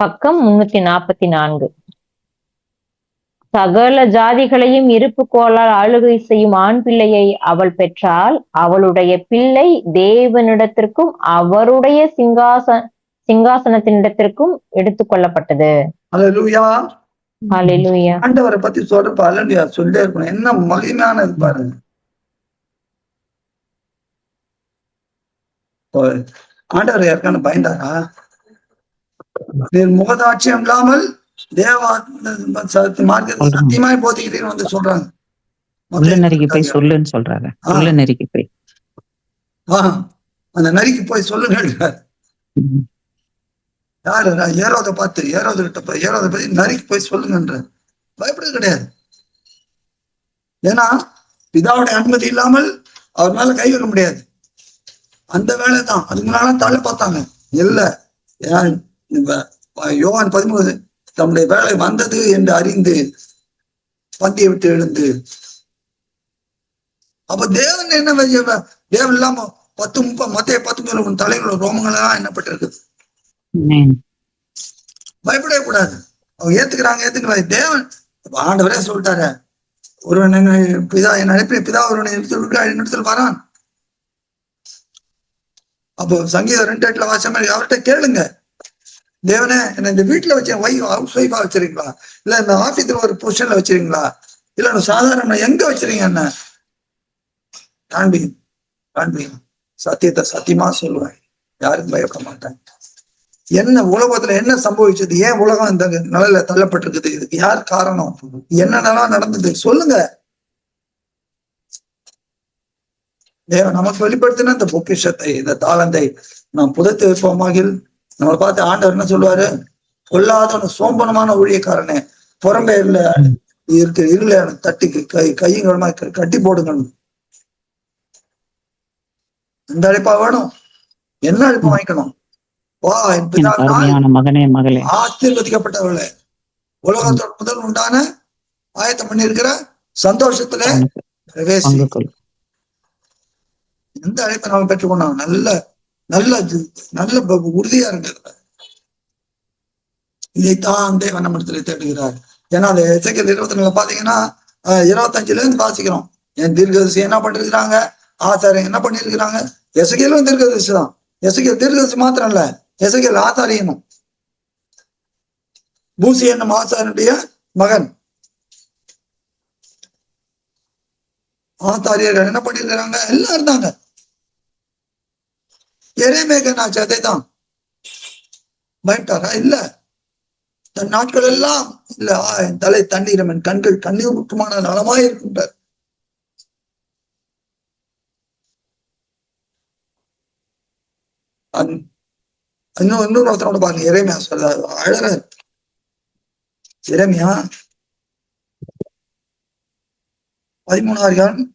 பக்கம் 344. சகல ஜாதிகளையும் இருப்பு கோலால் ஆளுகை செய்யும் ஆண் பிள்ளையை அவள் பெற்றால் அவளுடைய பிள்ளை தேவனிடத்திற்கும் அவருடைய சிங்காசனத்தினிடத்திற்கும் எடுத்துக்கொள்ளப்பட்டது. அல்லேலூயா. அல்லேலூயா. ஆண்டவரை பத்தி சொல்றப்ப அல்லேலூயா சொல்லிட்டே இருக்கணும். என்ன மகிமையானது பாருங்க. ஆண்டவர் யாருக்கான பயந்தாரா? முகதாட்சியம் இல்லாமல் தேவா சத்தியமாய் போதிக்கிறேன்னு வந்து சொல்றாங்க. உள்ள நெருக்கி போய் சொல்லுன்னு சொல்றாங்க. உள்ள நெருக்கி போய் அந்த நரிக்கு போய் சொல்லுங்க. யாரு? ஏரோதை பார்த்து ஏரோதை பத்தி நரிக்கு போய் சொல்லுங்கன்ற. பயப்பட கிடையாது. ஏன்னா பிதாவுடைய அனுமதி இல்லாமல் அவர் மேல கை வைக்க முடியாது. அந்த வேலை தான். அதுக்கு முன்னால தள்ள பார்த்தாங்க. இல்ல யோவான் 13 தம்முடைய வேலை வந்தது என்று அறிந்து பந்தியை விட்டு எழுந்து. அப்ப தேவன் என்ன தேவன் இல்லாம 10 உன் தலைகளோட ரோமங்கள் எல்லாம் என்னப்பட்டிருக்குது. பயப்படவே கூடாது. அவங்க ஏத்துக்கிறாங்க. தேவன் ஆண்டவரே சொல்லிட்டாரு, ஒருவன் பிதா என் அனுப்பிய பிதா ஒருவனை என்னிடத்தில் வரான். அப்போ சங்கீதம் 2:8 வாச மாதிரி அவர்கிட்ட கேளுங்க, தேவனே என்ன இந்த வீட்டுல வச்ச ஹவுஸ் ஒய்ஃபா வச்சிருக்கீங்களா, இல்ல இந்த ஆபீஸ்ல ஒரு பொசிஷன்ல வச்சிருக்கீங்களா, இல்ல சாதாரண எங்க வச்சிருக்கீங்க, என்ன காண்பி சத்தியத்தை சத்தியமா சொல்லுவேன். யாருக்கும் பயப்பட மாட்டாங்க. என்ன உலகத்துல என்ன சம்பவிச்சது, ஏன் உலகம் இந்த நிலையில தள்ளப்பட்டிருக்குது, இதுக்கு யார் காரணம், என்னென்னலாம் நடந்தது சொல்லுங்க. தேவன் நமக்கு வெளிப்படுத்தின இந்த பொக்கிஷத்தை, இந்த தாளந்தை நாம் புதைத்து வைப்போமாக. நம்மளை பார்த்து ஆண்டவர் என்ன சொல்லுவாரு, பொல்லாதவனு சோம்பனமான ஊழியக்காரனே, புறம்பே இருள தட்டி கையுங்களமா கட்டி போடுங்க. இந்த அழைப்பா வேணும். என்ன அழைப்பு வாங்கிக்கணும்? வா என் மகனே மகளே, ஆசீர்வதிக்கப்பட்டவர்களே, உலகத்தோட முதல் உண்டான ஆயத்தம் பண்ணி இருக்கிற சந்தோஷத்துல பிரவேசி. எந்த அழைப்பை நம்ம பெற்றுக்கொண்டோம்? நல்ல நல்ல நல்ல உறுதியா இருந்தது. இதைத்தான் தேவன் நம்மிடத்துல தேடுகிறார். ஏன்னா அந்த எசேக்கியேல் 24 பாத்தீங்கன்னா 25 இருந்து வாசிக்கிறோம். என் தீர்க்கதரிசி என்ன பண்ணிருக்கிறாங்க, ஆசாரியன் என்ன பண்ணிருக்கிறாங்க. எசேக்கியேலும் தீர்க்கதரிசி தான். எசேக்கியேல் தீர்க்கதரிசி மாத்திரம் இல்ல, எசேக்கியேல் ஆசாரியனும். பூசி என்னும் ஆசாரியனுடைய மகன். ஆசாரியர்கள் என்ன பண்ணிருக்கிறாங்க, எல்லாம் இருந்தாங்க. எரேமியானாச்சு அதே தான். பயன்ட்டாரா? இல்ல. தன் நாட்கள் எல்லாம் இல்ல, என் தலை தண்ணீரம், என் கண்கள் கண்ணீர் முற்றுமான நலமாய் இருக்கின்றார். இன்னொரு ஒருத்தரோட பாருங்க, எரேமியா சொல்ற அழற. எரேமியா 13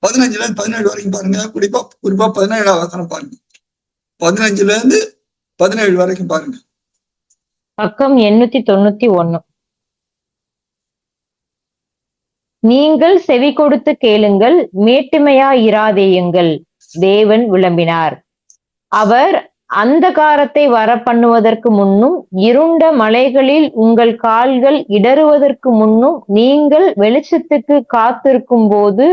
15-17 வரைக்கும் பாருங்க. குறிப்பா 17ஆம் வசனம் பாருங்க. 15-17 வரைக்கும் பாருங்க. பக்கம் 891. நீங்கள் செவி கொடுத்து கேளுங்கள், மேட்டுமையாயிராதேயுங்கள். தேவன் விளம்பினார். அவர் அந்தகாரத்தை வர பண்ணுவதற்கு முன்னும், இருண்ட மலைகளில் உங்கள் கால்கள் இடறுவதற்கு முன்னும், நீங்கள் வெளிச்சத்துக்கு காத்திருக்கும் போது,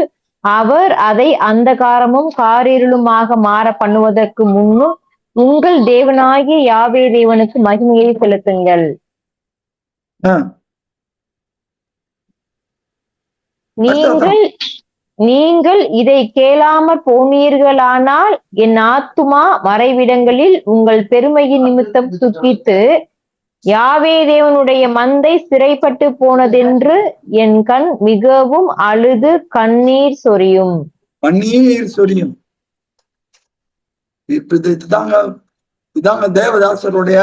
அவர் அதை அந்தகாரமும் காரிருளுமாக மாற பண்ணுவதற்கு முன்னும் உங்கள் தேவனாகிய யாவே தேவனுக்கு மகிமையை செலுத்துங்கள். நீங்கள் இதை கேளாமற் போனீர்களானால் என் ஆத்துமா மறைவிடங்களில் உங்கள் பெருமையின் நிமித்தம் துக்கித்து, யாவே தேவனுடைய மந்தை சிறைப்பட்டு போனதென்று என் கண் மிகவும் அழுது கண்ணீர் சொரியும். இதாங்க தேவதாசருடைய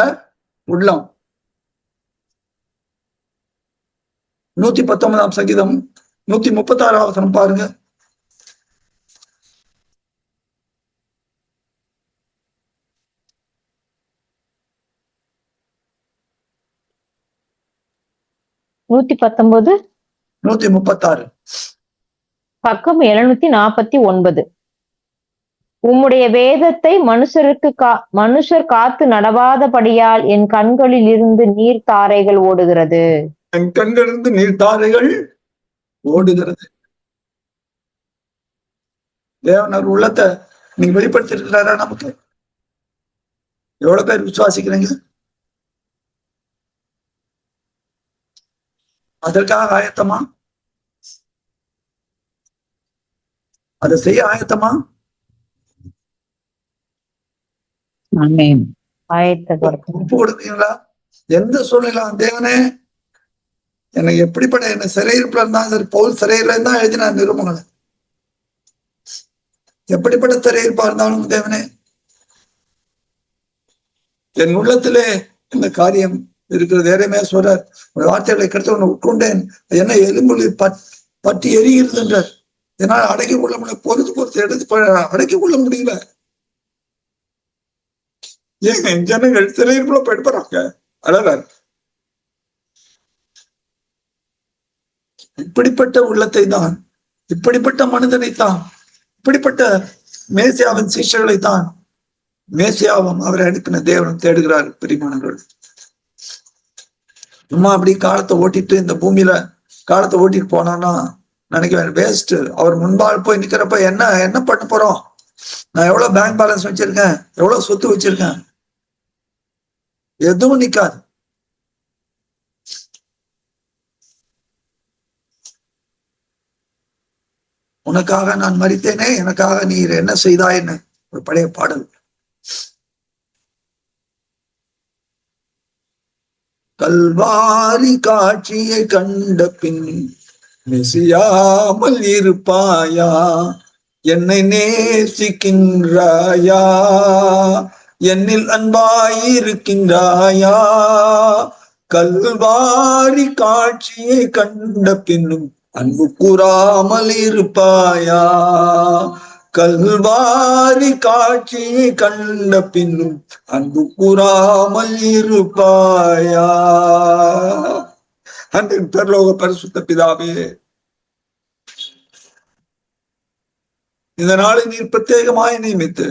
உள்ளம். 119 சங்கீதம் 136 வசனம் பாருங்க. நூத்தி 136 பக்கம் 749. உம்முடைய வேதத்தை மனுஷர் காத்து நடவாதபடியால் என் கண்களில் இருந்து நீர்த்தாரைகள் ஓடுகிறது. என் கண்களிலிருந்து நீர்த்தாரைகள் ஓடுகிறது. தேவனர் உள்ளத்தை நீங்க வெளிப்படுத்தி இருக்கிறாரா? நமக்கு எவ்வளவு பேர் விசுவாசிக்கிறீங்க? அதற்காக ஆயத்தமா? அதை செய்ய ஆயத்தமா? ஒப்பு கொடுத்தீங்களா? எந்த சூழ்நிலை தேவனே எனக்கு எப்படிப்பட்ட என்ன சிறையிருப்புல இருந்தாலும் சரி, பவுல் சிறையில இருந்தா எழுதின நிருபங்களை, எப்படிப்பட்ட சிறையிருப்பா இருந்தாலும் தேவனே என் உள்ளத்திலே இந்த காரியம் இருக்கிறது. வேறமே சொல்றார், வார்த்தைகளை கிடைத்த உன்னை உட்கொண்டேன், என்ன எலும்புலி பற்றி எரிகிறது என்றார். என்னால் அடக்கி கொள்ள முடியல, பொறுத்து எடுத்து அடக்கி கொள்ள முடியல. ஏங்க ஜனங்கள் சிறையிருப்புல போயிட்டு போறாங்க. அழகார் இப்படிப்பட்ட உள்ளத்தை தான், இப்படிப்பட்ட மனிதனை தான், இப்படிப்பட்ட மேசியாவின் சிஷ்யர்களை தான் மேசியாவும் அவரை அனுப்பின தேவன் தேடுகிறார். பிரியமானவர்கள், சும்மா அப்படி காலத்தை ஓட்டிட்டு இந்த பூமியில காலத்தை ஓட்டிட்டு போனான்னா நினைக்கிறேன் வேஸ்ட். அவர் முன்பால் போய் நிக்கிறப்ப என்ன பண்ண போறோம்? நான் எவ்வளவு பேங்க் பேலன்ஸ் வச்சிருக்கேன், எவ்வளவு சொத்து வச்சிருக்கேன், எதுவும் நிக்காது. உனக்காக நான் மரித்தேனே, எனக்காக நீர் என்ன செய்தாயின்னு ஒரு பழைய பாடல். கல்வாரி காட்சியை கண்ட பின் மெசியாமல் இருப்பாயா, என்னை நேசிக்கின்றாயா, என்னில் அன்பாயிருக்கின்றாயா. கல்வாரி காட்சியை கண்ட பின்னும் அன்பு கூறாமல் இருப்பாயா, கல்வாரி காட்சியை கண்ட பின்னும் அன்பு கூறாமல் இருப்பாயா. அன்பின் பரலோக பரிசுத்த பிதாவே, இந்த நாளை நீர் பிரத்யேகமாய் நியமித்து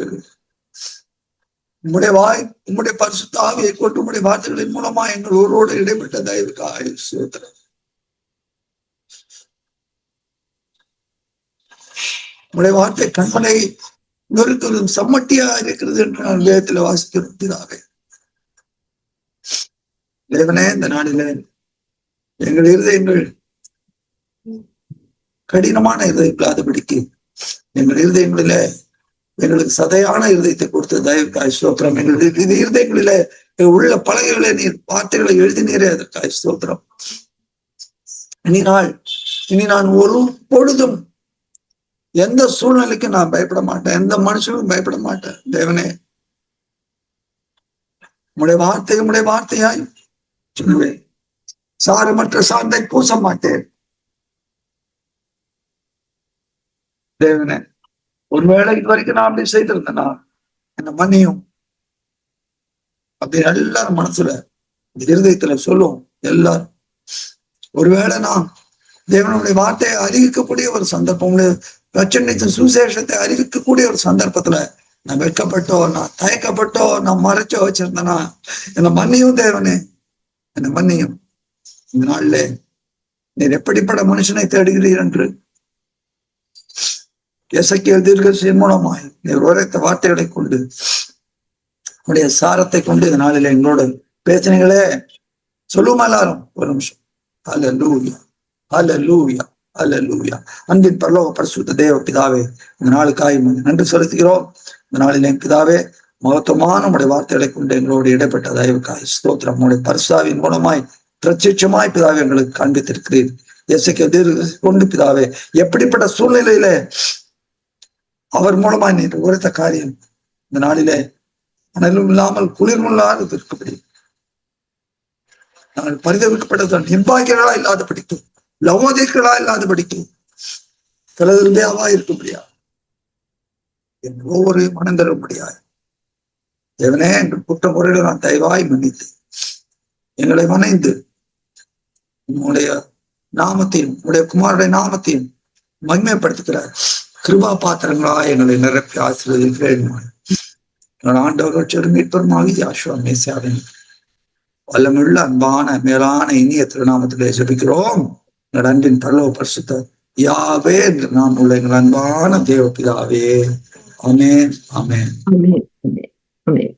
உம்முடைய பரிசுத்த ஆவியை கொண்டு உம்முடைய வார்த்தைகளின் மூலமா எங்கள் ஊரோடு இடைப்பட்ட தயவுக்காக ஸ்தோத்திரம். உடைய வார்த்தை கண்மனை நொறுக்கும் சம்மட்டியா இருக்கிறது என்று நான் வேதத்துல வாசிக்கிறோம். பிதாவே, தேவனே, இந்த நாளிலே எங்கள் இருதயங்கள் கடினமான இருதயங்களாதபடிக்கு எங்கள் இருதயங்களிலே எங்களுக்கு சதையான இருதயத்தை கொடுத்த தயவுக்காய் ஸ்தோத்திரம். எங்களுடைய இருதயங்களிலே உள்ள பலகைகளை நீர் வார்த்தைகளை எழுதினீரே, அதற்காய் ஸ்தோத்திரம். இனி நான் ஒரு பொழுதும் எந்த சூழ்நிலைக்கும் நான் பயப்பட மாட்டேன், எந்த மனுஷனுக்கும் பயப்பட மாட்டேன். தேவனே, உடைய வார்த்தையாய் சொல்லுவேன். சாரமற்ற சார்ந்தை பூச மாட்டேன். தேவனே, ஒருவேளை இது வரைக்கும் நான் அப்படி செய்திருந்தேனா என்ன மன்னியும். அப்படி எல்லாரும் மனசுல இருதயத்துல சொல்லுவோம் எல்லாரும். ஒருவேளை நான் தேவனுடைய வார்த்தையை அறிவிக்கக்கூடிய ஒரு சந்தர்ப்பம், ரட்சணித்த சுசேஷத்தை அறிவிக்கக்கூடிய ஒரு சந்தர்ப்பத்துல நான் வெட்கப்பட்டோ, நான் தயக்கப்பட்டோ, நான் மறைச்சோ வச்சிருந்தேனா என்னை மன்னியும். தேவனே, என்னை மன்னியும். இந்த நாள்ல நீர் எப்படிப்பட்ட மனுஷனை தேடுகிறீர் என்று எசேக்கியேல் தீர்க்கதரிசியின் மூலமாய் நீர் உரைத்த வார்த்தைகளை கொண்டு உடைய சாரத்தை கொண்டு இந்த நாளில எங்களோட பேசினீங்களே. சொல்லுவோம் எல்லாரும் ஒரு நிமிஷம். அல்லேலூயா, அல்லேலூயா, அல்லேலூயா. அன்பின் பரலோக பரிசுத்த தேவ பிதாவே, இந்த நாளுக்காய் நன்றி செலுத்துகிறோம். இந்த நாளில் என் பிதாவே, மகத்துவமான உடைய வார்த்தைகளை கொண்டு எங்களோடு இடைப்பட்ட தயவுக்காய் ஸ்தோத்திரம். உடைய பரிசுத்தாவின் மூலமாய் பிரத்யட்சமாய் பிதாவே எங்களுக்கு காண்பித்திருக்கிறீர். எசேக்கியேல் கொண்டு பிதாவே எப்படிப்பட்ட சூழ்நிலையில அவர் மூலமாய் நீர் உரைத்த காரியம் இந்த நாளிலே அனலும் இல்லாமல் குளிர்வும் இல்லாத இருக்கும்படி நாங்கள் பரிதவிக்கப்பட்டது நிர்பாகிகளா இல்லாத படிக்கும் லவோதிக்கலா இல்லாதபடிக்கு பிலதெல்பியாவா இருக்கும்படியா ஒவ்வொரு மனம் தரும்படியாய் தேவனே என்று குற்றமுறையில நான் தயவாய் மன்னித்து எங்களை மனைந்து உன்னுடைய நாமத்தையும் உன்னுடைய குமாரனுடைய நாமத்தையும் மகிமைப்படுத்துகிறார் கிருபா பாத்திரங்களா எங்களை நிரப்பி ஆசீர்வதிக்கிறேன். எங்கள் ஆண்டவர்கள் மீட்பருமாகி யாஷுவா மேசியாவின் வல்லமுள்ள அன்பான மேலான இனிய திருநாமத்திலே ஜெபிக்கிறோம். எங்கள் அன்பின் பரலோக பரிசுத்த யாவே என்று நாம் உள்ள எங்கள் அன்பான தேவ பிதாவே. ஆமென் ஆமென். Amen. Amen. Amen.